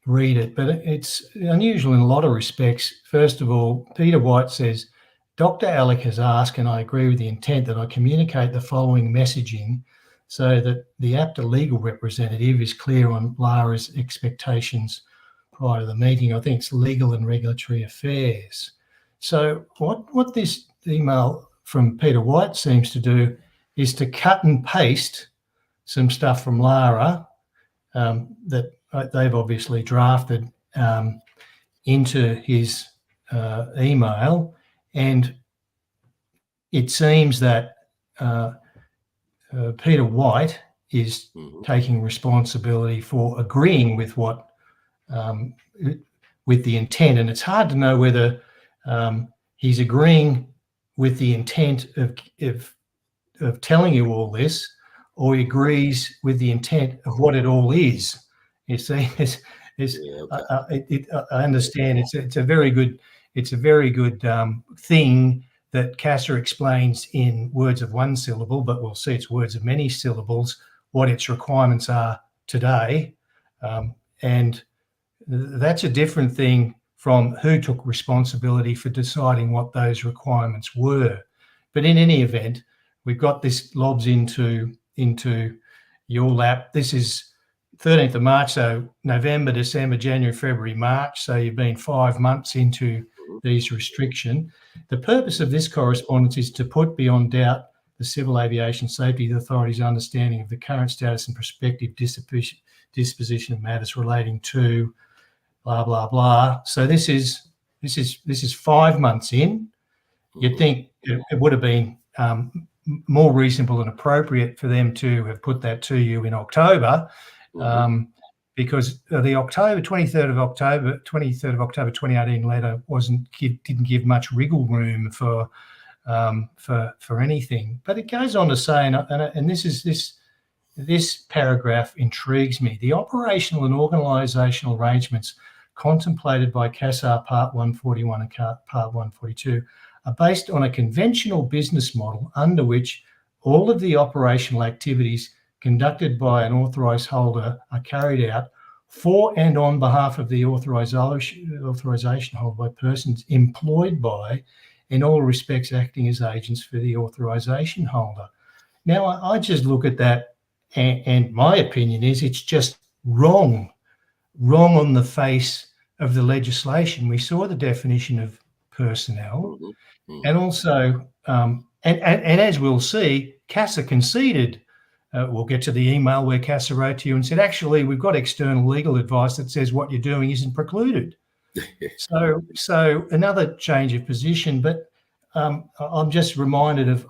read it, but it's unusual in a lot of respects. First of all, Peter White says, Dr. Alec has asked, and I agree with the intent, that I communicate the following messaging so that the APTA legal representative is clear on Lara's expectations prior to the meeting. I think it's legal and regulatory affairs. So what this email from Peter White seems to do is to cut and paste some stuff from Lara that they've obviously drafted into his email. And it seems that Peter White is taking responsibility for agreeing with what, with the intent. And it's hard to know whether he's agreeing with the intent of telling you all this, or he agrees with the intent of what it all is. You see, I understand it's a very good thing that CASA explains in words of one syllable, but we'll see it's words of many syllables, what its requirements are today. And that's a different thing from who took responsibility for deciding what those requirements were. But in any event, we've got this lobs into your lap. This is 13th of March, so November, December, January, February, March. So you've been 5 months into these restrictions. The purpose of this correspondence is to put beyond doubt the Civil Aviation Safety Authority's understanding of the current status and prospective disposition of matters relating to blah, blah, blah. So this is 5 months in. You'd think it would have been more reasonable and appropriate for them to have put that to you in October, because the 23rd of October 2018 letter didn't give much wriggle room for anything. But it goes on to say, and this paragraph intrigues me. The operational and organisational arrangements contemplated by CASAR Part 141 and Part 142 are based on a conventional business model under which all of the operational activities conducted by an authorised holder are carried out for and on behalf of the authorisation holder by persons employed by, in all respects, acting as agents for the authorisation holder. Now, I just look at that, and my opinion is it's just wrong on the face of the legislation. We saw the definition of personnel, and also, and as we'll see, CASA conceded. We'll get to the email where CASA wrote to you and said, actually, we've got external legal advice that says what you're doing isn't precluded. So another change of position. But I'm just reminded of,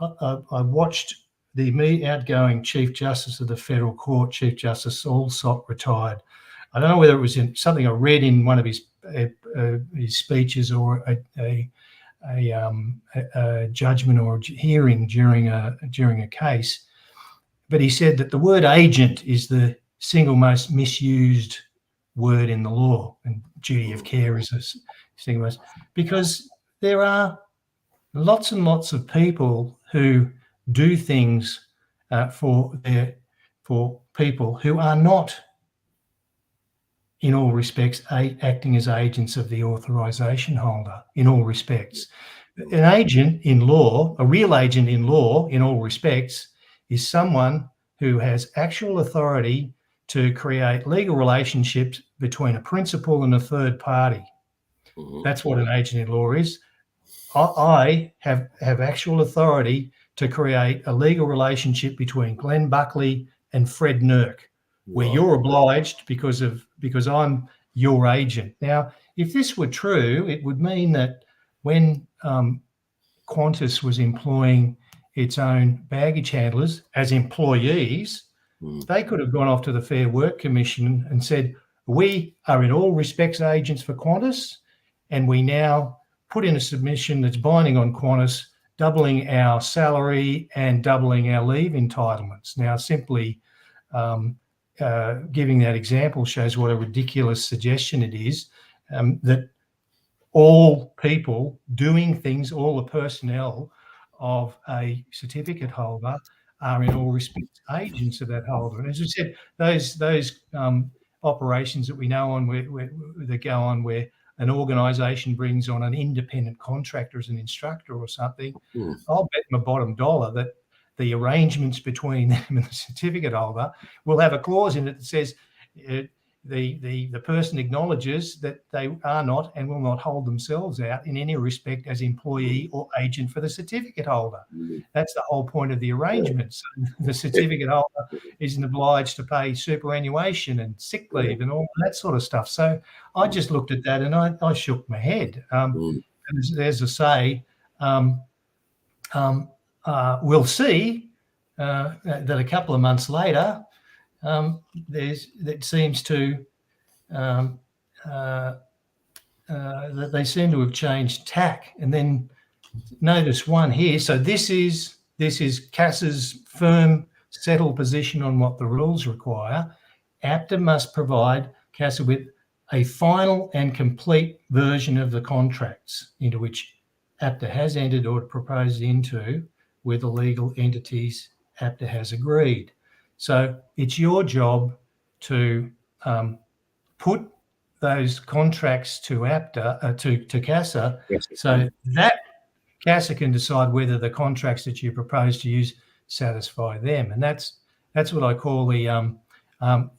I watched the outgoing Chief Justice of the Federal Court, Chief Justice Allsop, retired. I don't know whether it was in something I read in one of his speeches or a judgment or hearing during a case, but he said that the word agent is the single most misused word in the law, and duty of care is a single most, because there are lots and lots of people who do things for people who are not, in all respects, acting as agents of the authorisation holder, in all respects. An agent in law, a real agent in law, in all respects, is someone who has actual authority to create legal relationships between a principal and a third party. That's what an agent in law is. I have actual authority to create a legal relationship between Glen Buckley and Fred Nurk, where you're obliged because I'm your agent. Now, if this were true, it would mean that when Qantas was employing its own baggage handlers as employees, they could have gone off to the Fair Work Commission and said, we are in all respects agents for Qantas, and we now put in a submission that's binding on Qantas, doubling our salary and doubling our leave entitlements. Now, simply giving that example shows what a ridiculous suggestion it is, that all people doing things, all the personnel of a certificate holder are in all respects agents of that holder. And as I said, those operations that we know on that go on where an organisation brings on an independent contractor as an instructor or something, I'll bet my bottom dollar that the arrangements between them and the certificate holder will have a clause in it that says the person acknowledges that they are not and will not hold themselves out in any respect as employee or agent for the certificate holder. That's the whole point of the arrangement. So the certificate holder isn't obliged to pay superannuation and sick leave and all that sort of stuff. So I just looked at that and I shook my head. And as I say, we'll see that a couple of months later, that seems to that they seem to have changed tack. And then notice one here. So this is CASA's firm settled position on what the rules require. APTA must provide CASA with a final and complete version of the contracts into which APTA has entered or proposed into with the legal entities APTA has agreed. So it's your job to put those contracts to APTA, to CASA, so that CASA can decide whether the contracts that you propose to use satisfy them. And that's what I call the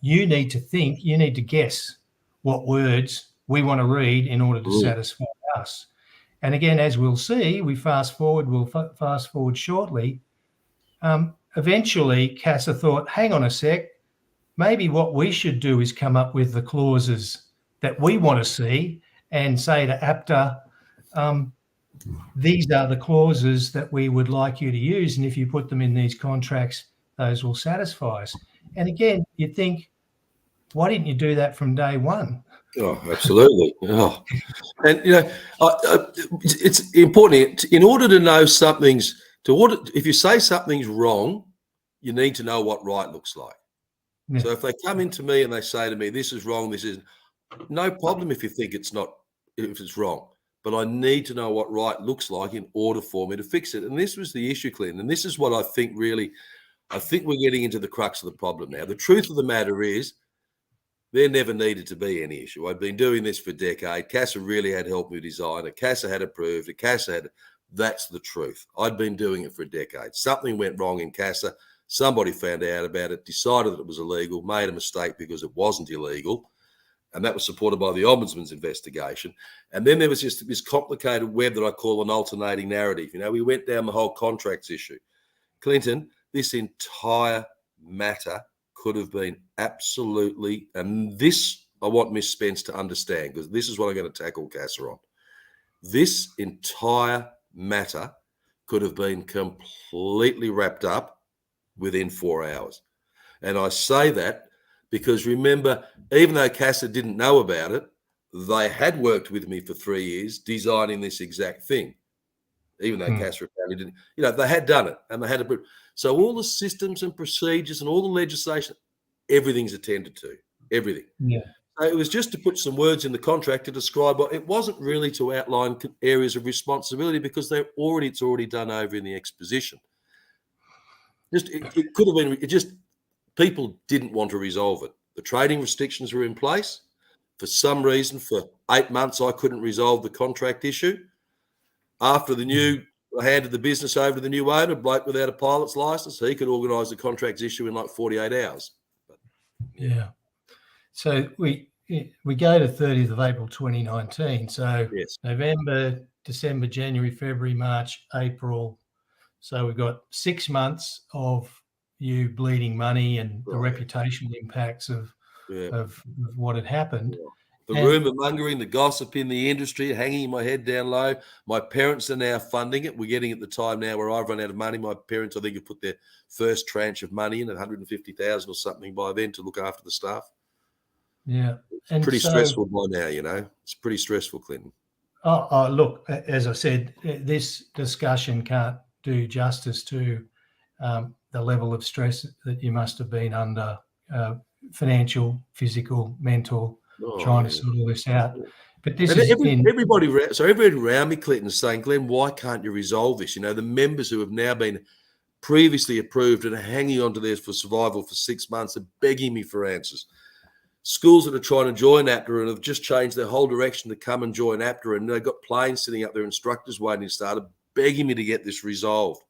you need to think, you need to guess what words we want to read in order to satisfy us. And again, as we'll see, we'll fast forward shortly. Eventually, CASA thought, hang on a sec, maybe what we should do is come up with the clauses that we want to see and say to APTA, these are the clauses that we would like you to use. And if you put them in these contracts, those will satisfy us. And again, you'd think, why didn't you do that from day one? Oh, absolutely. Oh. And, it's important in order to know if you say something's wrong, you need to know what right looks like. Yeah. So if they come into me and they say to me, this is wrong, this isn't, no problem if you think if it's wrong, but I need to know what right looks like in order for me to fix it. And this was the issue, Clint. And this is what I think we're getting into the crux of the problem now. The truth of the matter is, there never needed to be any issue. I've been doing this for a decade. CASA really had helped me design it. CASA had approved it. CASA had. That's the truth. I'd been doing it for a decade. Something went wrong in CASA. Somebody found out about it, decided that it was illegal, made a mistake because it wasn't illegal. And that was supported by the Ombudsman's investigation. And then there was just this complicated web that I call an alternating narrative. We went down the whole contracts issue. Clinton, this entire matter could have been absolutely, and this I want Miss Spence to understand, because this is what I'm going to tackle CASA on. This entire matter could have been completely wrapped up within 4 hours. And I say that because remember, even though CASA didn't know about it, they had worked with me for 3 years designing this exact thing. Even though CASA apparently didn't, they had done it and they had to. So all the systems and procedures and all the legislation, everything's attended to, everything. Yeah. So it was just to put some words in the contract to describe what it wasn't really to outline areas of responsibility because it's already done over in the exposition. It could have been, people didn't want to resolve it. The trading restrictions were in place. For some reason, for 8 months, I couldn't resolve the contract issue. After I handed the business over to the new owner, bloke without a pilot's license, he could organise the contracts issue in like 48 hours. Yeah. So we go to 30th of April 2019. So yes. November, December, January, February, March, April. So we've got 6 months of you bleeding money and the reputational impacts of what had happened. The rumour mongering, the gossip in the industry, hanging my head down low. My parents are now funding it. We're getting at the time now where I've run out of money. My parents, I think, have put their first tranche of money in at 150,000 or something by then to look after the staff. Yeah. And pretty stressful by now, It's pretty stressful, Clinton. Look, as I said, this discussion can't do justice to the level of stress that you must have been under, financial, physical, mental, trying to sort all this out. But this is everybody around me, Clinton, is saying, Glenn, why can't you resolve this? The members who have now been previously approved and are hanging on to theirs for survival for 6 months are begging me for answers. Schools that are trying to join APTA and have just changed their whole direction to come and join APTA, and they've got planes sitting up there, instructors waiting to start, are begging me to get this resolved.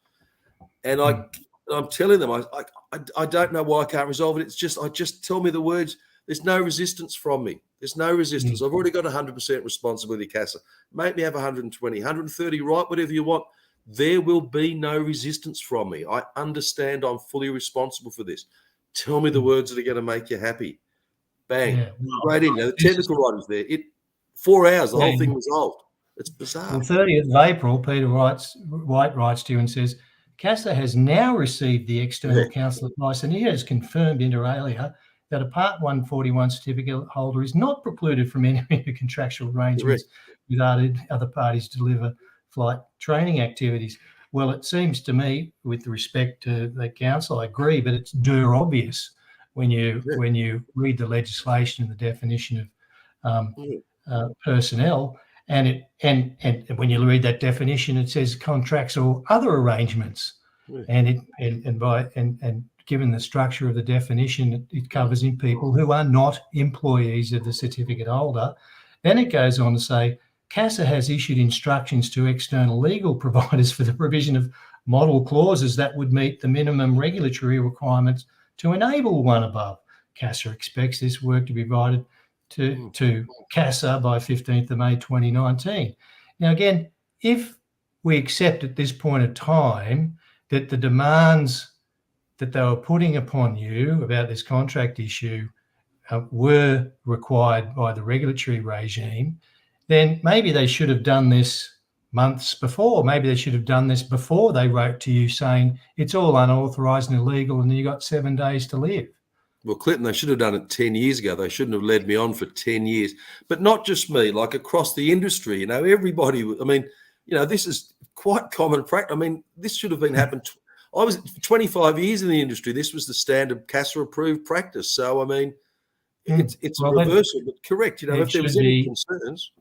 And I'm telling them, I don't know why I can't resolve it. Just tell me the words. There's no resistance from me. There's no resistance. I've already got 100% responsibility, CASA. Make me have 120, 130, write whatever you want. There will be no resistance from me. I understand I'm fully responsible for this. Tell me the words that are going to make you happy. Bang. Yeah, right in. The technical writing's there. 4 hours, the whole thing resolved. It's bizarre. Well, 30th of April, Peter White writes to you and says, CASA has now received the external counsel advice and he has confirmed inter alia that a Part 141 certificate holder is not precluded from entering into contractual arrangements with other parties to deliver flight training activities. Well, it seems to me, with respect to the council, I agree, but it's obvious when you read the legislation and the definition of personnel, and when you read that definition, it says contracts or other arrangements, and given the structure of the definition, it covers in people who are not employees of the certificate holder. Then it goes on to say, CASA has issued instructions to external legal providers for the provision of model clauses that would meet the minimum regulatory requirements to enable one above. CASA expects this work to be provided to CASA by 15th of May 2019. Now, again, if we accept at this point of time that the demands that they were putting upon you about this contract issue were required by the regulatory regime, then maybe they should have done this months before. Maybe they should have done this before they wrote to you saying it's all unauthorised and illegal and you got 7 days to live. Well, Clinton, they should have done it 10 years ago. They shouldn't have led me on for 10 years. But not just me, like across the industry, everybody, this is quite common practice. This should have been happened. I was 25 years in the industry. This was the standard CASA approved practice. So, it's a reversal, but correct. If there was any concerns.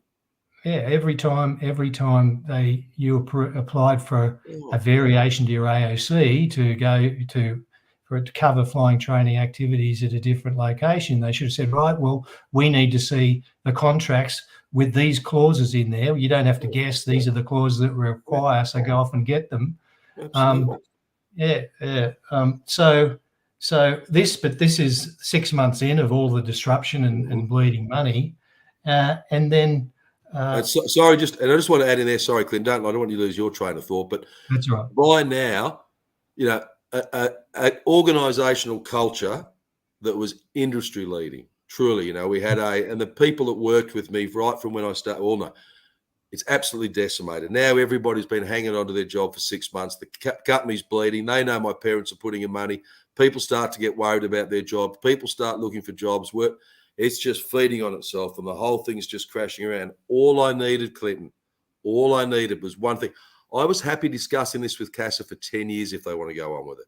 Yeah, every time you applied for a variation to your AOC for it to cover flying training activities at a different location, they should have said, right, well, we need to see the contracts with these clauses in there. You don't have to guess. These are the clauses that we require, so go off and get them. So this is 6 months in of all the disruption and bleeding money, and then. I just want to add in there. Sorry, Clint. I don't want you to lose your train of thought. But that's right. By now, an organisational culture that was industry leading. Truly, we had and the people that worked with me right from when I started. All know It's absolutely decimated. Now everybody's been hanging on to their job for 6 months. The company's bleeding. They know my parents are putting in money. People start to get worried about their job. People start looking for jobs. It's just feeding on itself, and the whole thing's just crashing around. All I needed, Clinton, all I needed was one thing. I was happy discussing this with CASA for 10 years if they want to go on with it.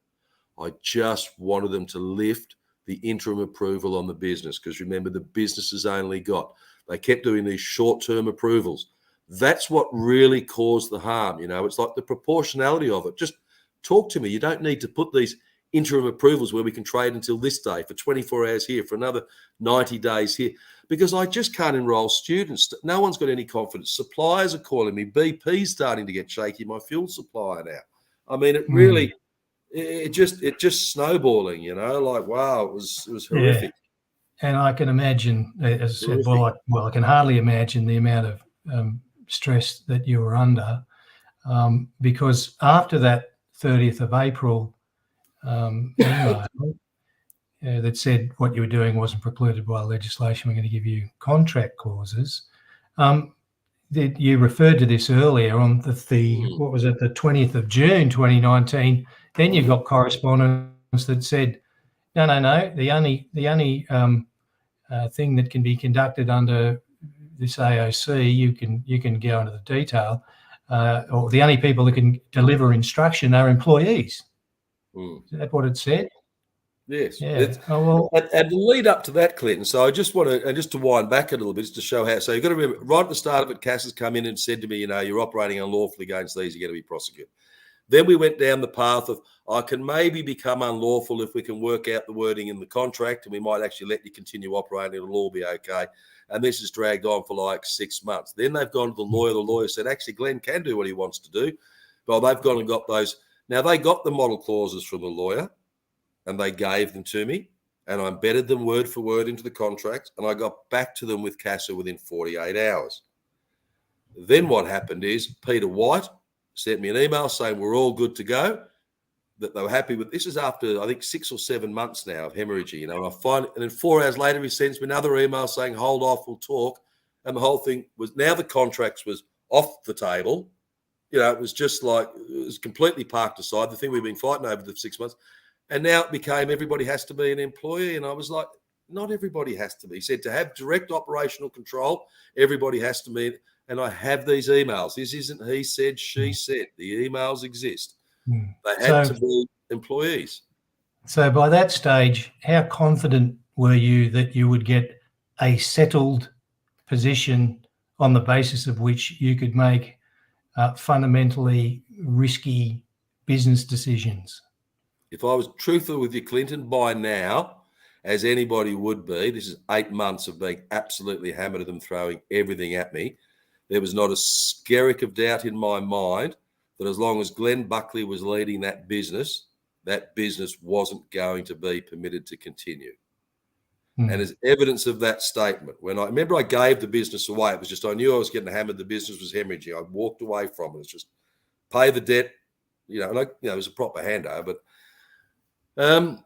I just wanted them to lift the interim approval on the business, because remember, the businesses only got, they kept doing these short-term approvals. That's what really caused the harm. It's like the proportionality of it. Just talk to me. You don't need to put these interim approvals where we can trade until this day for 24 hours here, for another 90 days here, because I just can't enroll students. No one's got any confidence. Suppliers are calling me. BP's starting to get shaky, my fuel supplier now. I mean, it really, it just snowballing, like, wow, it was horrific. Yeah. And I can imagine, as I said, I can hardly imagine the amount of stress that you were under, because after that 30th of April email that said what you were doing wasn't precluded by legislation, we're going to give you contract clauses. You referred to this earlier on the 20th of June 2019. Then you got correspondence that said, no. The only thing that can be conducted under this AOC, you can go into the detail, or the only people that can deliver instruction are employees. Is that what it said? Yes. Yeah. And the lead up to that, Clinton, so I just want to, and just to wind back a little bit, just to show how, so you've got to remember, right at the start of it, CAS has come in and said to me, you're operating unlawfully against these, you're going to be prosecuted. Then we went down the path of, I can maybe become unlawful if we can work out the wording in the contract, and we might actually let you continue operating, it'll all be okay. And this has dragged on for like 6 months. Then they've gone to the lawyer. The lawyer said, actually, Glenn can do what he wants to do. Well, they've gone and got those. Now, they got the model clauses from the lawyer, and they gave them to me, and I embedded them word for word into the contract, and I got back to them with CASA within 48 hours. Then what happened is Peter White sent me an email saying we're all good to go, that they were happy with. This is after, I think, 6 or 7 months now of hemorrhaging, and then 4 hours later, he sends me another email saying, hold off, we'll talk. And the whole thing was, now the contracts was off the table. It was just like, it was completely parked aside, the thing we've been fighting over the 6 months. And now it became everybody has to be an employee. And I was like, not everybody has to be. He said to have direct operational control, everybody has to be. And I have these emails. This isn't he said, she said. The emails exist. They had to be employees. So by that stage, how confident were you that you would get a settled position on the basis of which you could make fundamentally risky business decisions? If I was truthful with you, Clinton, by now, as anybody would be, this is 8 months of being absolutely hammered at them, throwing everything at me. There was not a skerrick of doubt in my mind that as long as Glen Buckley was leading that business wasn't going to be permitted to continue. And as evidence of that statement, when I gave the business away, it was just, I knew I was getting hammered. The business was hemorrhaging. I walked away from it. It's just pay the debt, and it was a proper handover. But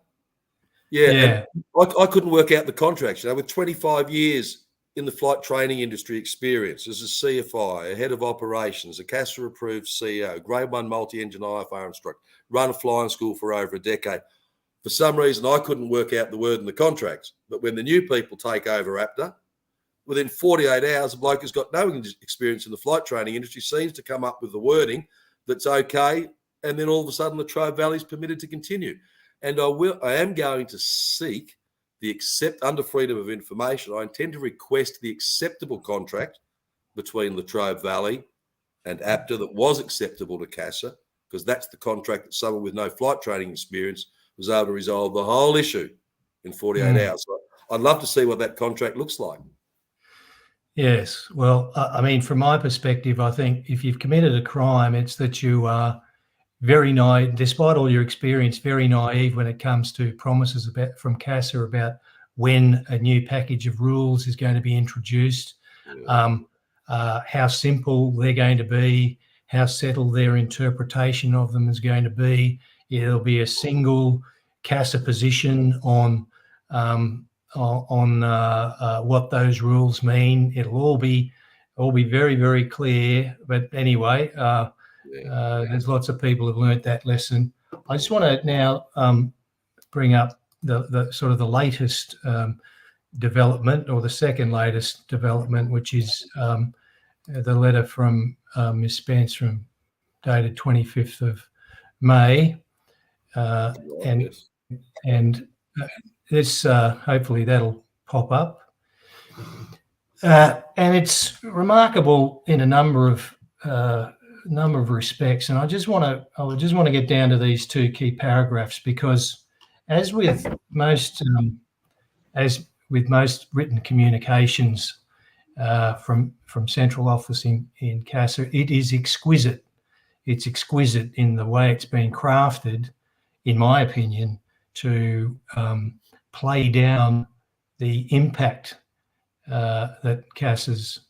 I couldn't work out the contracts. With 25 years in the flight training industry experience as a CFI, a head of operations, a CASA-approved CEO, Grade 1 multi-engine IFR instructor, run a flying school for over a decade. For some reason, I couldn't work out the word in the contracts. But when the new people take over APTA, within 48 hours, a bloke who's got no experience in the flight training industry seems to come up with the wording that's okay, and then all of a sudden the Trove Valley is permitted to continue. And I am going to seek under freedom of information, I intend to request the acceptable contract between Latrobe Valley and APTA that was acceptable to CASA, because that's the contract that someone with no flight training experience was able to resolve the whole issue in 48 hours. So I'd love to see what that contract looks like. Yes. Well, I mean, from my perspective, I think if you've committed a crime, it's that you are very naive, despite all your experience, very naive when it comes to promises from CASA about when a new package of rules is going to be introduced, how simple they're going to be, how settled their interpretation of them is going to be. There'll be a single CASA position on what those rules mean. It'll all be all be very, very clear. But anyway, there's lots of people who've learnt that lesson. I just want to now bring up the sort of the latest development, or the second latest development, which is the letter from Ms. Spence dated 25th of May. And this, hopefully that'll pop up. And it's remarkable in a number of respects. And I just want to get down to these two key paragraphs, because as with most written communications from central office in CASA, it is exquisite. It's exquisite in the way it's been crafted, in my opinion, to play down the impact that CASA's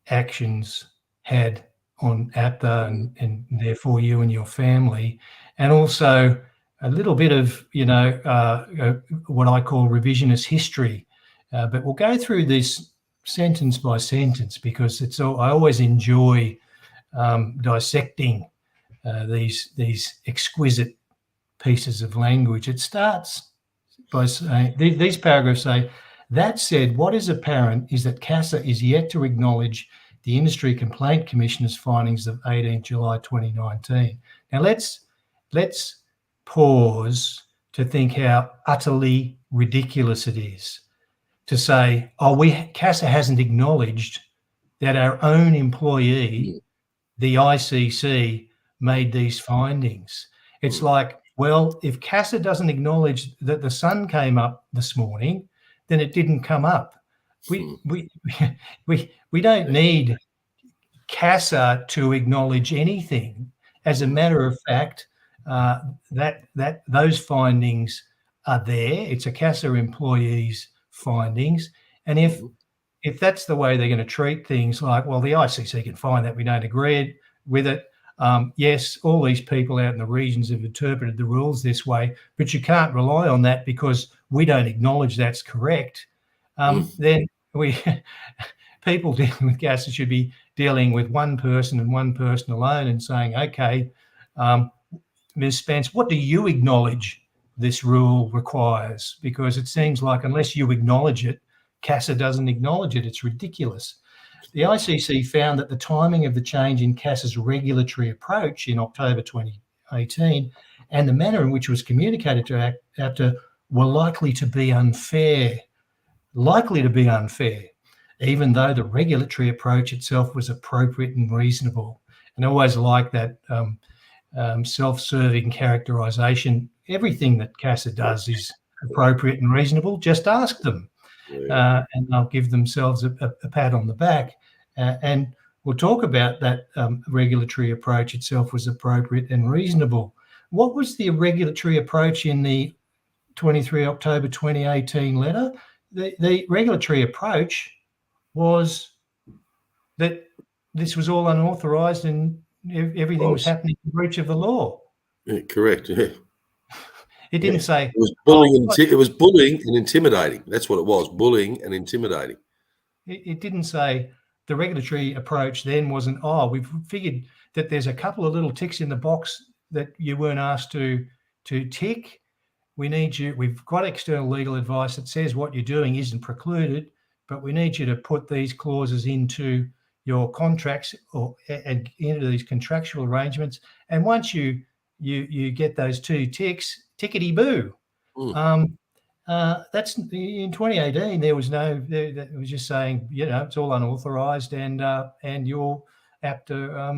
actions had on APTA and therefore you and your family, and also a little bit of, what I call revisionist history. But we'll go through this sentence by sentence, because I always enjoy dissecting these exquisite pieces of language. It starts by saying, these paragraphs say, that said, what is apparent is that CASA is yet to acknowledge the Industry Complaint Commissioner's findings of 18 July 2019. Now let's pause to think how utterly ridiculous it is to say, CASA hasn't acknowledged that our own employee, the ICC, made these findings. It's like, well, if CASA doesn't acknowledge that the sun came up this morning, then it didn't come up. We don't need CASA to acknowledge anything. As a matter of fact, that those findings are there. It's a CASA employee's findings, and if that's the way they're going to treat things, like, well, the ICC can find that, we don't agree with it. Yes, all these people out in the regions have interpreted the rules this way, but you can't rely on that because we don't acknowledge that's correct. Then people dealing with CASA should be dealing with one person and one person alone and saying, okay, Ms. Spence, what do you acknowledge this rule requires? Because it seems like unless you acknowledge it, CASA doesn't acknowledge it. It's ridiculous. The ICC found that the timing of the change in CASA's regulatory approach in October 2018 and the manner in which it was communicated to APTA were likely to be unfair, even though the regulatory approach itself was appropriate and reasonable. And I always like that self-serving characterisation. Everything that CASA does is appropriate and reasonable. Just ask them. And they'll give themselves a pat on the back. And we'll talk about that regulatory approach itself was appropriate and reasonable. What was the regulatory approach in the 23 October 2018 letter? The regulatory approach was that this was all unauthorised and everything was happening in breach of the law. Yeah, correct, yeah. It didn't say... It was bullying, it was bullying and intimidating. That's what it was, bullying and intimidating. It didn't say the regulatory approach then wasn't, we've figured that there's a couple of little ticks in the box that you weren't asked to tick. We need you, we've got external legal advice that says what you're doing isn't precluded, but we need you to put these clauses into your contracts and into these contractual arrangements. And once you get those two ticks, tickety-boo. That's in 2018. There was it was just saying, it's all unauthorised, and your APTA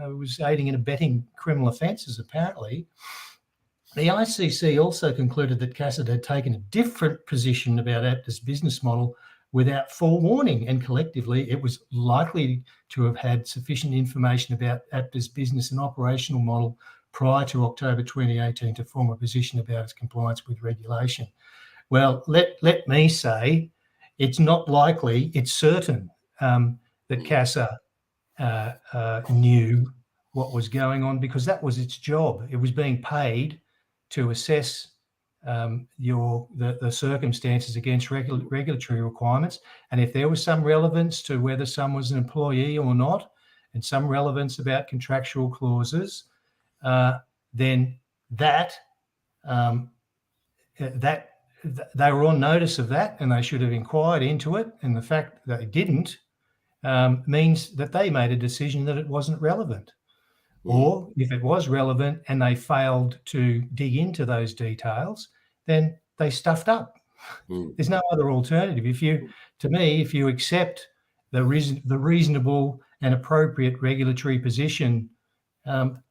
was aiding and abetting criminal offences, apparently. The ICC also concluded that CASA had taken a different position about APTA's business model without forewarning, and collectively it was likely to have had sufficient information about APTA's business and operational model prior to October 2018 to form a position about its compliance with regulation. Well, let me say, it's not likely, it's certain that CASA knew what was going on, because that was its job. It was being paid to assess the circumstances against regulatory requirements, and if there was some relevance to whether someone was an employee or not, and some relevance about contractual clauses, then that they were on notice of that, and they should have inquired into it. And the fact that they didn't means that they made a decision that it wasn't relevant. Or if it was relevant and they failed to dig into those details, then they stuffed up. There's no other alternative. If you accept the reasonable and appropriate regulatory position,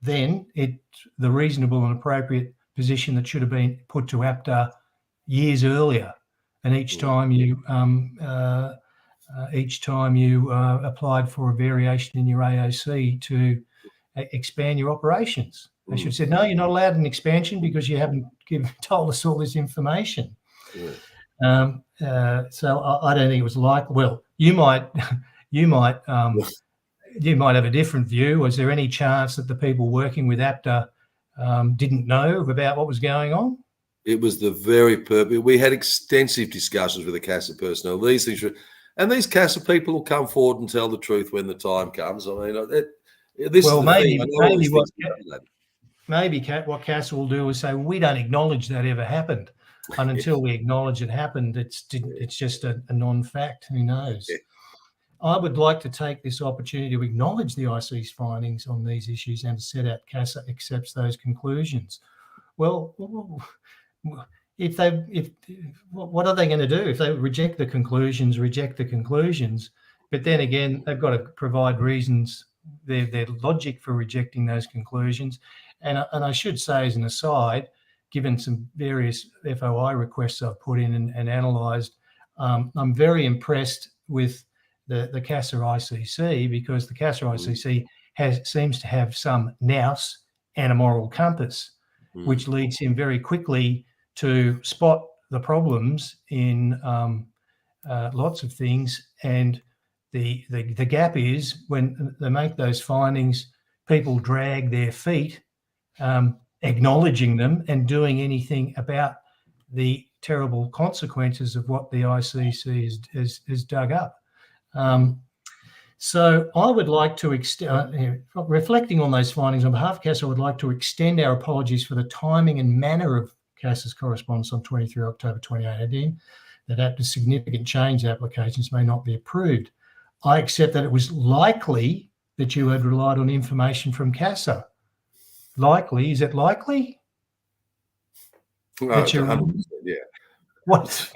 then the reasonable and appropriate position that should have been put to APTA years earlier. And each time you applied for a variation in your AOC to expand your operations. They should have said, no, you're not allowed an expansion because you haven't told us all this information. So I don't think it was like, well, you might have a different view. Was there any chance that the people working with APTA didn't know about what was going on? It was the very purpose. We had extensive discussions with the CASA personnel. These things, and these CASA people will come forward and tell the truth when the time comes. I mean, maybe what CASA will do is say, we don't acknowledge that ever happened, and until we acknowledge it happened, it's just a non-fact. Who knows? Yeah. I would like to take this opportunity to acknowledge the IC's findings on these issues and to set out CASA accepts those conclusions. Well, what are they going to do if they reject the conclusions? But then again, they've got to provide reasons, their logic for rejecting those conclusions. And I should say, as an aside, given some various FOI requests I've put in and analysed, I'm very impressed with the CASA ICC, because the CASA ICC seems to have some nous and a moral compass, which leads him very quickly to spot the problems in lots of things. And the gap is when they make those findings, people drag their feet, acknowledging them and doing anything about the terrible consequences of what the ICC has dug up. So I would like to reflecting on those findings on behalf of CASA, I would like to extend our apologies for the timing and manner of CASA's correspondence on 23 October 2018, that after significant change applications may not be approved. I accept that it was likely that you had relied on information from CASA. Likely? Is it likely? Yeah. What?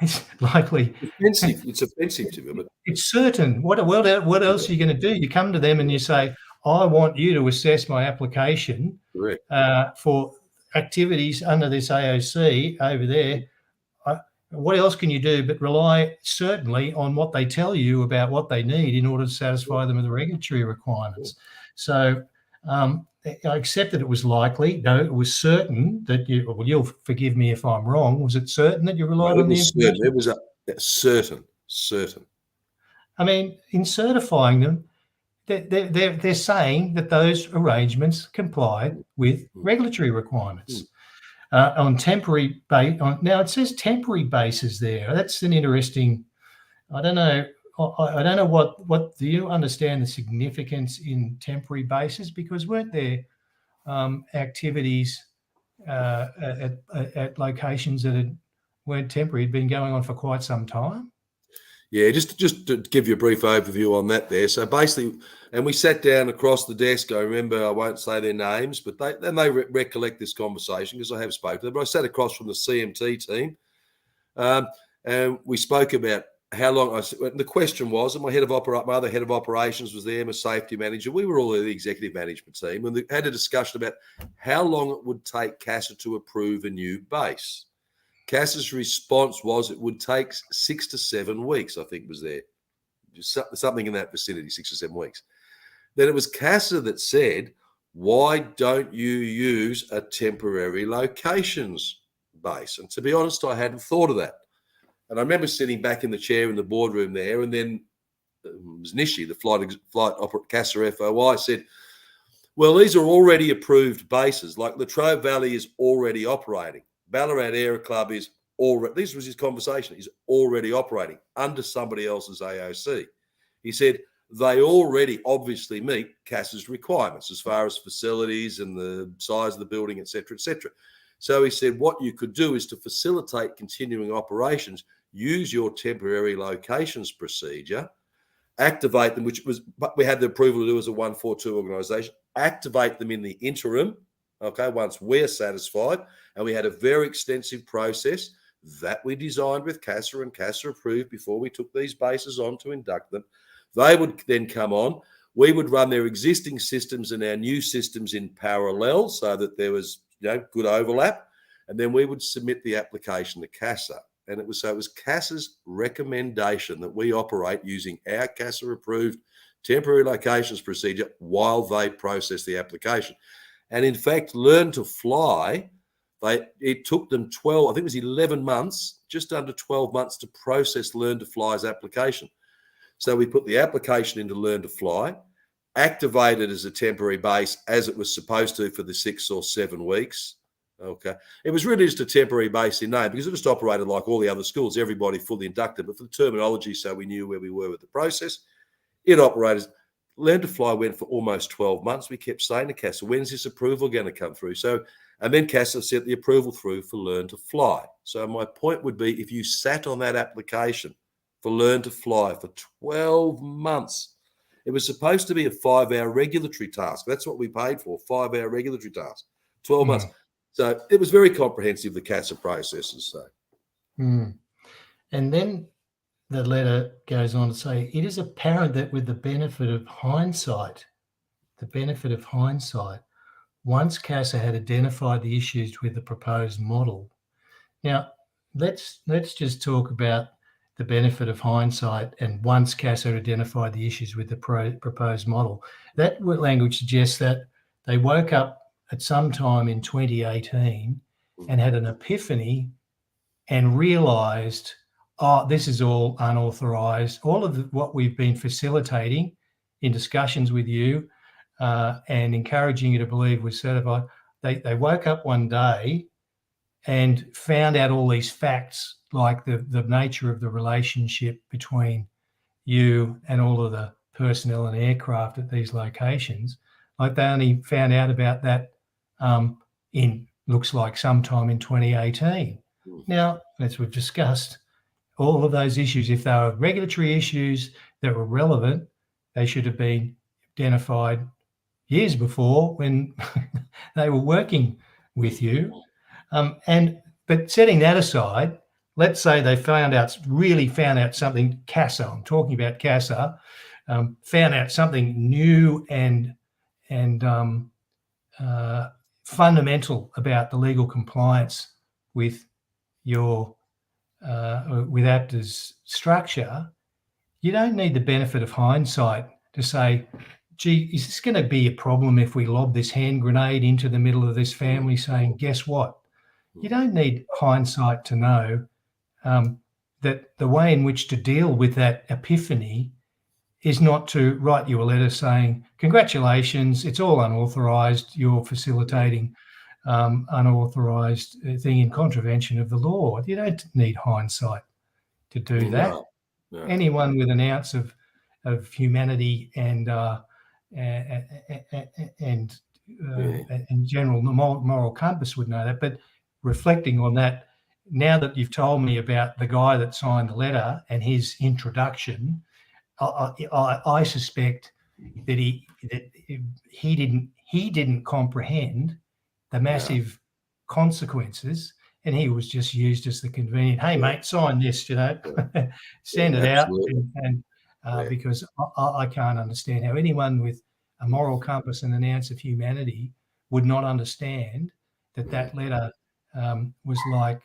It's likely. It's offensive to me, but it's certain. What else are you going to do? You come to them and you say, I want you to assess my application for activities under this AOC over there. What else can you do but rely certainly on what they tell you about what they need in order to satisfy them with the regulatory requirements? So I accept that it was likely. No, it was certain that you'll forgive me if I'm wrong. Was it certain that you relied on the information? It was certain. I mean, in certifying them, they're saying that those arrangements complied with regulatory requirements. On temporary now it says temporary basis there. That's an interesting. I don't know what do you understand the significance in temporary basis, because weren't there activities at locations that weren't temporary, had been going on for quite some time? Yeah, just to give you a brief overview on that there. So basically, and we sat down across the desk. I remember, I won't say their names, but they may recollect this conversation because I have spoken to them. But I sat across from the CMT team, and we spoke about how long. The question was, and my other head of operations was there, my safety manager. We were all the executive management team, and we had a discussion about how long it would take CASA to approve a new base. CASA's response was it would take 6 to 7 weeks, I think was there. Just something in that vicinity, 6 or 7 weeks. Then it was CASA that said, why don't you use a temporary locations base? And to be honest, I hadn't thought of that. And I remember sitting back in the chair in the boardroom there, and then it was Nishi, the flight operator, CASA FOI, said, well, these are already approved bases. Like Latrobe Valley is already operating. Ballarat Air Club is already, this was his conversation, is already operating under somebody else's AOC. He said they already obviously meet CASA's requirements as far as facilities and the size of the building, et cetera, et cetera. So he said what you could do is to facilitate continuing operations, use your temporary locations procedure, activate them, but we had the approval to do as a 142 organisation, activate them in the interim, okay, once we're satisfied. And we had a very extensive process that we designed with CASA and CASA approved before we took these bases on to induct them. They would then come on. We would run their existing systems and our new systems in parallel so that there was good overlap. And then we would submit the application to CASA. And it was CASA's recommendation that we operate using our CASA approved temporary locations procedure while they process the application. And in fact, Learn to Fly, it took them 12, I think it was 11 months, just under 12 months to process Learn to Fly's application. So we put the application into Learn to Fly, activated as a temporary base as it was supposed to for the 6 or 7 weeks. Okay. It was really just a temporary base in name because it just operated like all the other schools, everybody fully inducted, but for the terminology, so we knew where we were with the process. It operated. Learn to Fly went for almost 12 months. We kept saying to CASA, when's this approval going to come through? And then CASA sent the approval through for Learn to Fly. So my point would be, if you sat on that application for Learn to Fly for 12 months, it was supposed to be a 5-hour regulatory task. That's what we paid for, 5-hour regulatory task, 12 months. So it was very comprehensive, the CASA processes. So. And then the letter goes on to say, it is apparent that with the benefit of hindsight, once CASA had identified the issues with the proposed model. Now, let's just talk about the benefit of hindsight and once CASA had identified the issues with the proposed model. That language suggests that they woke up at some time in 2018 and had an epiphany and realised, this is all unauthorised. All of what we've been facilitating in discussions with you and encouraging you to believe was certified. They woke up one day and found out all these facts, like the nature of the relationship between you and all of the personnel and aircraft at these locations. Like they only found out about that looks like sometime in 2018. Now, as we've discussed, all of those issues, if they were regulatory issues that were relevant, they should have been identified years before when they were working with you. But setting that aside, let's say they really found out something, CASA, I'm talking about CASA, found out something new and fundamental about the legal compliance with your with APTA's structure. You don't need the benefit of hindsight to say, gee, is this going to be a problem if we lob this hand grenade into the middle of this family saying, guess what? You don't need hindsight to know that the way in which to deal with that epiphany is not to write you a letter saying, congratulations, it's all unauthorised, you're facilitating unauthorised thing in contravention of the law. You don't need hindsight to do that. No. Anyone with an ounce of humanity and general moral compass would know that. But reflecting on that, now that you've told me about the guy that signed the letter and his introduction, I suspect that he didn't comprehend the massive consequences, and he was just used as the convenient. Hey, mate, sign this, send it out, and because I can't understand how anyone with a moral compass and an ounce of humanity would not understand that letter was like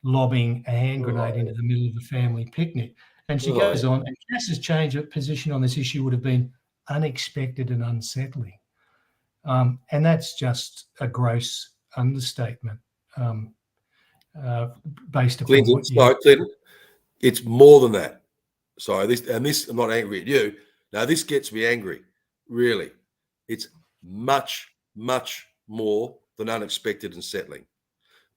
lobbing a hand grenade into the middle of a family picnic. And she goes on, and CASA's change of position on this issue would have been unexpected and unsettling. And that's just a gross understatement based upon Clinton, it's more than that. Sorry, this I'm not angry at you. Now, this gets me angry, really. It's much, much more than unexpected and settling.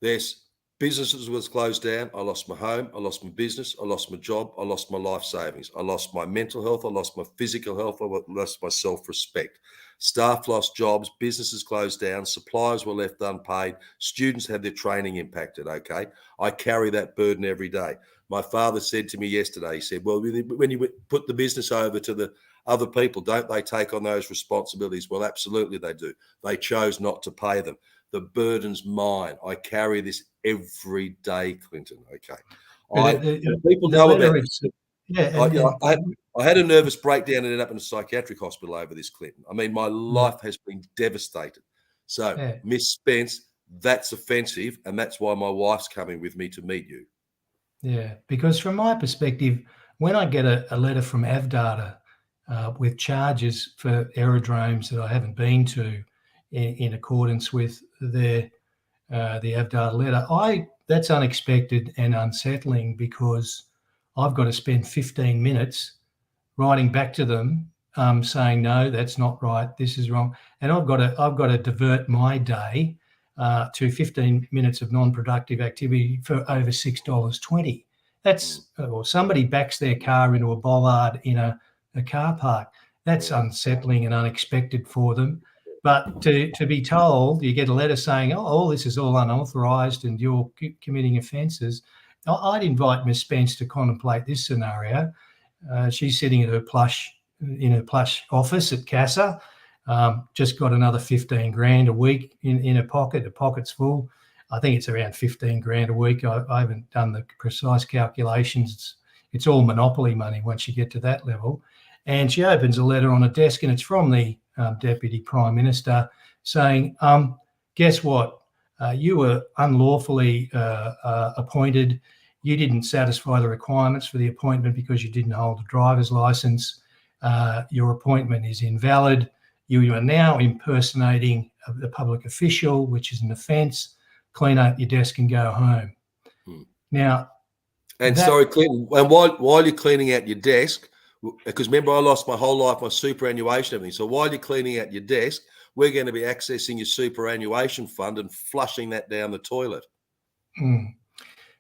There's businesses was closed down. I lost my home. I lost my business. I lost my job. I lost my life savings. I lost my mental health. I lost my physical health. I lost my self-respect. Staff lost jobs. Businesses closed down. Suppliers were left unpaid. Students had their training impacted. Okay. I carry that burden every day. My father said to me yesterday, he said, well, when you put the business over to the other people, don't they take on those responsibilities? Well, absolutely they do. They chose not to pay them. The burden's mine. I carry this every day, Clinton. Okay. People know about this. I had a nervous breakdown and ended up in a psychiatric hospital over this, Clinton. I mean, my life has been devastated. So, Miss Spence, that's offensive, and that's why my wife's coming with me to meet you. Yeah, because from my perspective, when I get a letter from APTA with charges for aerodromes that I haven't been to in accordance with the APTA letter, that's unexpected and unsettling, because I've got to spend 15 minutes writing back to them saying, no, that's not right, this is wrong, and I've got to divert my day to 15 minutes of non-productive activity for over $6.20. That's, or somebody backs their car into a bollard in a car park. That's unsettling and unexpected for them. But to be told, you get a letter saying, oh, this is all unauthorised and you're committing offences. I'd invite Ms. Spence to contemplate this scenario. She's sitting at her plush office at CASA. Just got another 15 grand a week in her pocket. The pocket's full. I think it's around 15 grand a week. I haven't done the precise calculations. It's all monopoly money once you get to that level. And she opens a letter on a desk, and it's from the Deputy Prime Minister saying, guess what? You were unlawfully appointed. You didn't satisfy the requirements for the appointment because you didn't hold a driver's license. Your appointment is invalid. You are now impersonating the public official, which is an offence. Clean up your desk and go home. Now, and sorry, Clinton, and while you're cleaning out your desk, because remember, I lost my whole life, my superannuation, everything. So while you're cleaning out your desk, we're going to be accessing your superannuation fund and flushing that down the toilet.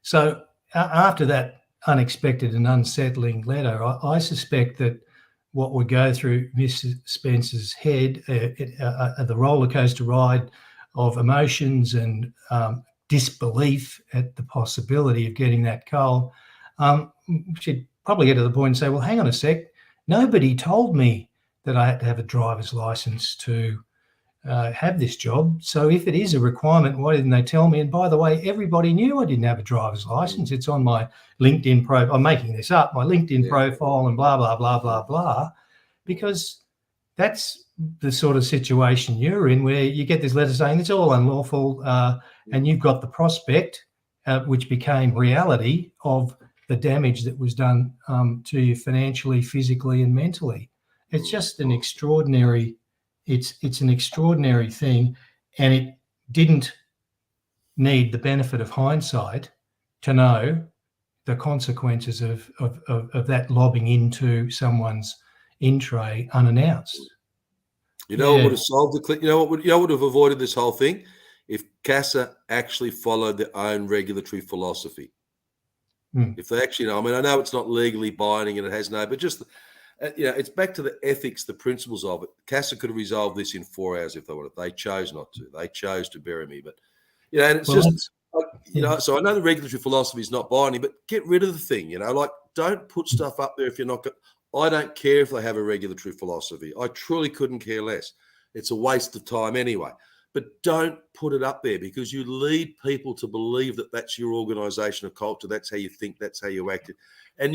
So after that unexpected and unsettling letter, I suspect that what would go through Mrs. Spence's head, the roller coaster ride of emotions and disbelief at the possibility of getting that coal, she'd probably get to the point and say, well, hang on a sec, nobody told me that I had to have a driver's license to have this job. So if it is a requirement, why didn't they tell me? And by the way, everybody knew I didn't have a driver's license. It's on my LinkedIn profile. I'm making this up, my LinkedIn profile and blah, blah, blah, blah, blah, because that's the sort of situation you're in, where you get this letter saying it's all unlawful, and you've got the prospect, which became reality, of the damage that was done to you financially, physically and mentally. It's just an extraordinary, it's an extraordinary thing, and it didn't need the benefit of hindsight to know the consequences of that lobbing into someone's in-tray unannounced. You know what would have solved the you know what would have avoided this whole thing? If CASA actually followed their own regulatory philosophy. If they actually, I mean, I know it's not legally binding and it has no, but just, it's back to the ethics, the principles of it. CASA could have resolved this in 4 hours if they wanted. They chose not to. They chose to bury me. But, and it's so I know the regulatory philosophy is not binding, but get rid of the thing, don't put stuff up there if you're not. I don't care if they have a regulatory philosophy. I truly couldn't care less. It's a waste of time anyway. But don't put it up there, because you lead people to believe that that's your organisational culture. That's how you think. That's how you act. And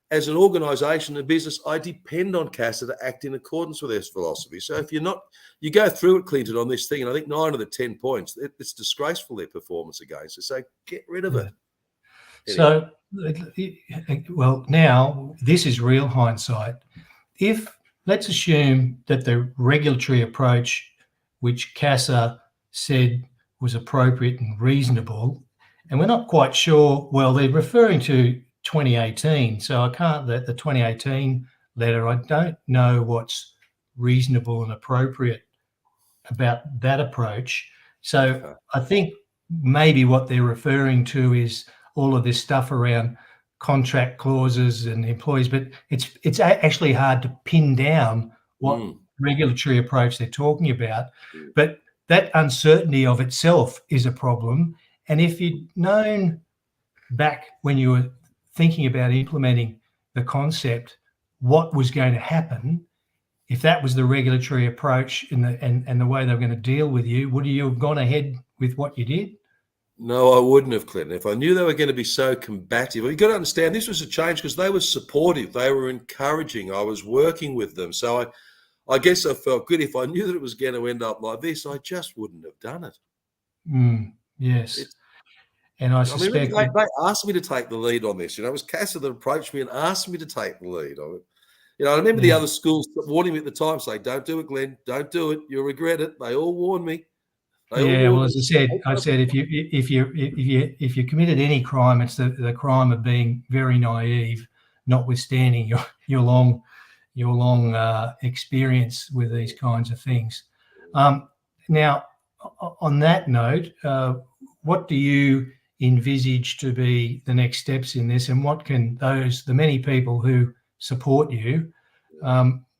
as an organisation, a business, I depend on CASA to act in accordance with their philosophy. So if you're not, you go through it, Clinton, on this thing, and I think 9 of the 10 points, it's disgraceful, their performance against it. So get rid of it. Anyway. So, well, now this is real hindsight. Let's assume that the regulatory approach, which CASA said was appropriate and reasonable, and we're not quite sure, well, they're referring to 2018, so I can't, the 2018 letter, I don't know what's reasonable and appropriate about that approach. So I think maybe what they're referring to is all of this stuff around contract clauses and employees, but it's actually hard to pin down what regulatory approach they're talking about. But that uncertainty of itself is a problem. And if you'd known back when you were thinking about implementing the concept what was going to happen, if that was the regulatory approach and the way they were going to deal with you, would you have gone ahead with what you did? No, I wouldn't have, Clinton. If I knew they were going to be so combative, you've got to understand this was a change because they were supportive, they were encouraging. I was working with them, so I guess I felt good. If I knew that it was going to end up like this, I just wouldn't have done it. Yes. And I suspect they asked me to take the lead on this. It was CASA that approached me and asked me to take the lead on it. I remember the other schools warning me at the time, saying, "Don't do it, Glenn. Don't do it. You'll regret it." They all warned me. Well, as I said, if you committed any crime, it's the crime of being very naive, notwithstanding your long experience with these kinds of things. Now, on that note, what do you envisage to be the next steps in this, and what can the many people who support you,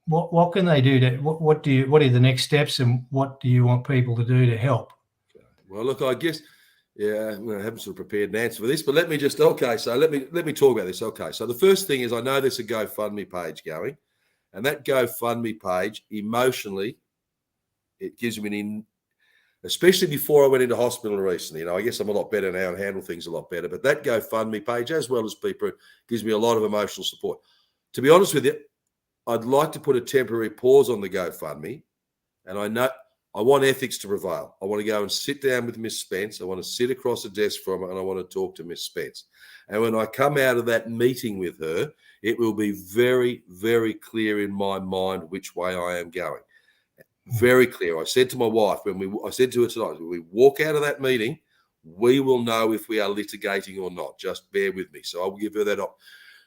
what can they do what are the next steps, and what do you want people to do to help? Well, look, I guess, I haven't sort of prepared an answer for this, but let me talk about this. Okay, so the first thing is I know there's a GoFundMe page going, and that GoFundMe page, emotionally, it gives me especially before I went into hospital recently. I guess I'm a lot better now and handle things a lot better, but that GoFundMe page, as well as people, gives me a lot of emotional support. To be honest with you, I'd like to put a temporary pause on the GoFundMe, and I know I want ethics to prevail. I want to go and sit down with Miss Spence. I want to sit across a desk from her, and I want to talk to Miss Spence. And when I come out of that meeting with her, it will be very, very clear in my mind which way I am going. Very clear. I said to my wife, I said to her tonight, when we walk out of that meeting, we will know if we are litigating or not. Just bear with me. So I will give her that up.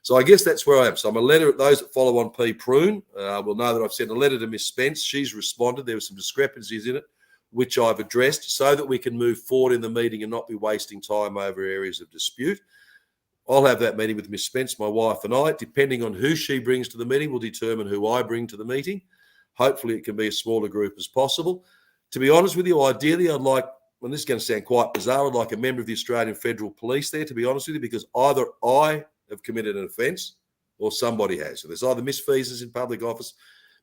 So I guess that's where I am. So I'm a letter. Those that follow on P. Prune will know that I've sent a letter to Miss Spence. She's responded. There were some discrepancies in it, which I've addressed so that we can move forward in the meeting and not be wasting time over areas of dispute. I'll have that meeting with Miss Spence, my wife, and I. Depending on who she brings to the meeting will determine who I bring to the meeting. Hopefully it can be a smaller group as possible. To be honest with you, ideally I'd like, and this is going to sound quite bizarre, I'd like a member of the Australian Federal Police there, to be honest with you, because either I have committed an offence or somebody has. So there's either misfeasance in public office,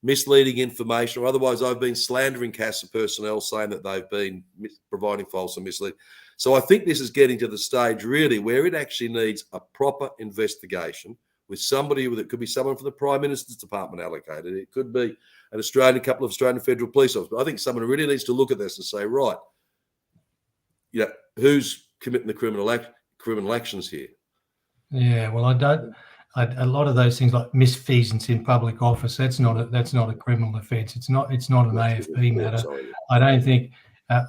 misleading information, or otherwise I've been slandering CASA personnel saying that they've been providing false and misleading. So I think this is getting to the stage really where it actually needs a proper investigation with somebody that could be someone from the Prime Minister's Department allocated. It could be a couple of Australian Federal Police officers. But I think someone really needs to look at this and say, right, who's committing the criminal actions here? Yeah, well, a lot of those things like misfeasance in public office, that's not a criminal offence. It's not an AFP matter. I don't think.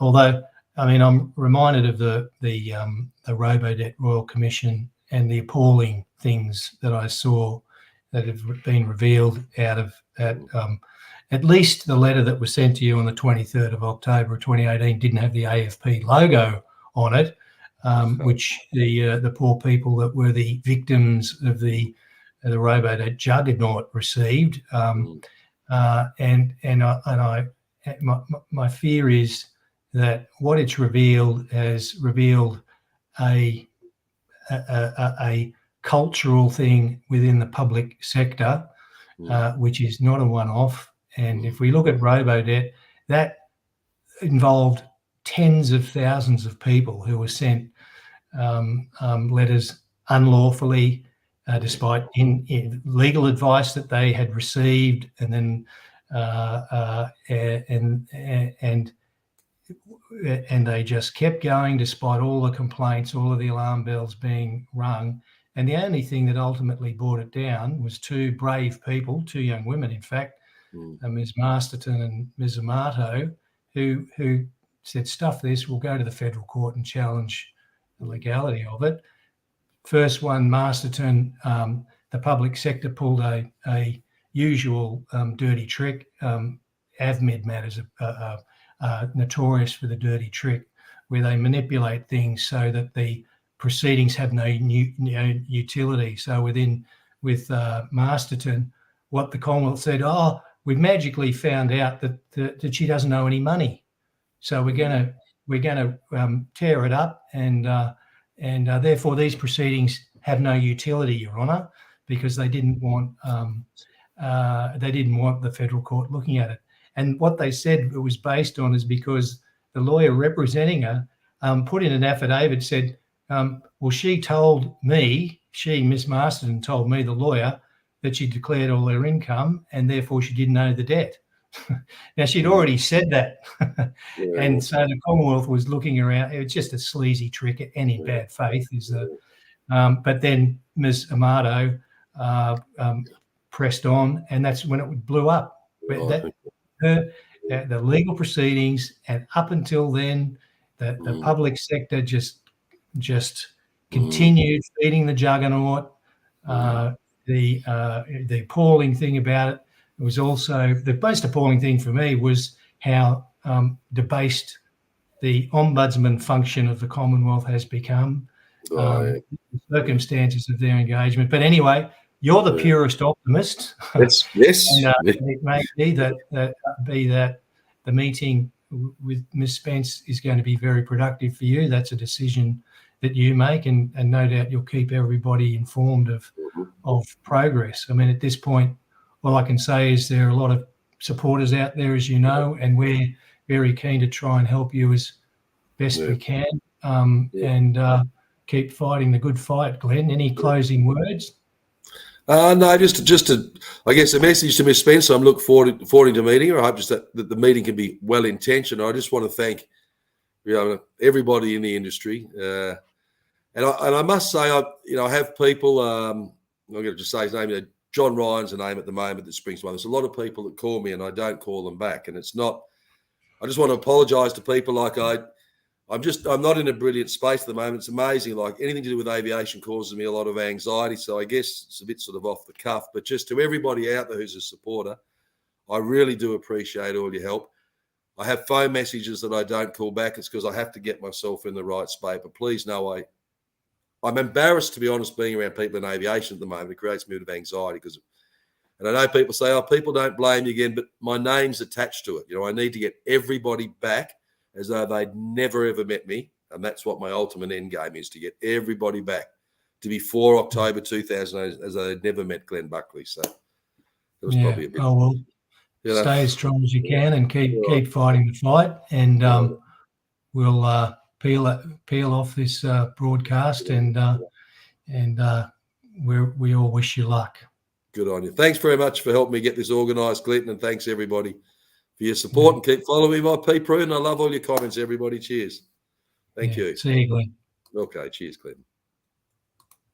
Although, I mean, I'm reminded of the Robodebt Royal Commission and the appalling things that I saw that have been revealed out of that. At least the letter that was sent to you on the 23rd of October of 2018 didn't have the AFP logo on it, which the poor people that were the victims of the Robodebt juggernaut received. My fear is that what it's revealed has revealed a cultural thing within the public sector, which is not a one-off. And if we look at Robodebt, that involved tens of thousands of people who were sent letters unlawfully, despite in legal advice that they had received, and then and they just kept going despite all the complaints, all of the alarm bells being rung. And the only thing that ultimately brought it down was two brave people, two young women, in fact, Ms. Masterton and Ms. Amato, who said, stuff this, we'll go to the federal court and challenge the legality of it. First one, Masterton, the public sector pulled a usual dirty trick. AVMED matters are notorious for the dirty trick, where they manipulate things so that the proceedings have no utility. So with Masterton, what the Commonwealth said, oh, we've magically found out that she doesn't owe any money, so we're going to tear it up, and therefore these proceedings have no utility, Your Honour, because they didn't want the federal court looking at it. And what they said it was based on is because the lawyer representing her put in an affidavit, said, well, she told me, Miss Masterton told me, the lawyer, that she declared all her income and therefore she didn't owe the debt. Now, she'd already said that. And so the Commonwealth was looking around. It's just a sleazy trick and in bad faith. But then Ms. Amato pressed on, and that's when it blew up. The legal proceedings, and up until then, the public sector just continued feeding the juggernaut. The appalling thing about it was also, the most appalling thing for me was how debased the ombudsman function of the Commonwealth has become, the circumstances of their engagement. But anyway, you're the purest optimist. Yes. And it may be that the meeting with Ms. Spence is going to be very productive for you. That's a decision that you make, and no doubt you'll keep everybody informed of progress. I mean, at this point, all I can say is there are a lot of supporters out there, as you know, and we're very keen to try and help you as best we can, and keep fighting the good fight. Glenn, any closing words? No, just I guess a message to Ms. Spencer. I'm looking forward to meeting her. I hope just that the meeting can be well intentioned. I just want to thank everybody in the industry, and I must say I have people. I'm going to just say his name. John Ryan's a name at the moment that springs to mind. There's a lot of people that call me and I don't call them back, and it's not. I just want to apologise to people. Like I'm not in a brilliant space at the moment. It's amazing. Like anything to do with aviation causes me a lot of anxiety. So I guess it's a bit sort of off the cuff. But just to everybody out there who's a supporter, I really do appreciate all your help. I have phone messages that I don't call back. It's because I have to get myself in the right space. But please know I'm embarrassed, to be honest, being around people in aviation at the moment. It creates me a bit of anxiety and I know people say, oh, people don't blame you again, but my name's attached to it. I need to get everybody back as though they'd never, ever met me. And that's what my ultimate end game is, to get everybody back to before October 2008 as though they'd never met Glen Buckley. So it was probably a bit. Oh, well, stay as strong as you can and keep fighting the fight. And we'll peel off this broadcast, and we all wish you luck. Good on you. Thanks very much for helping me get this organised, Clinton, and thanks everybody for your support, and keep following me, my P. Pruden. I love all your comments, everybody. Cheers. Thank you. See you, Glenn. Okay, cheers, Clinton.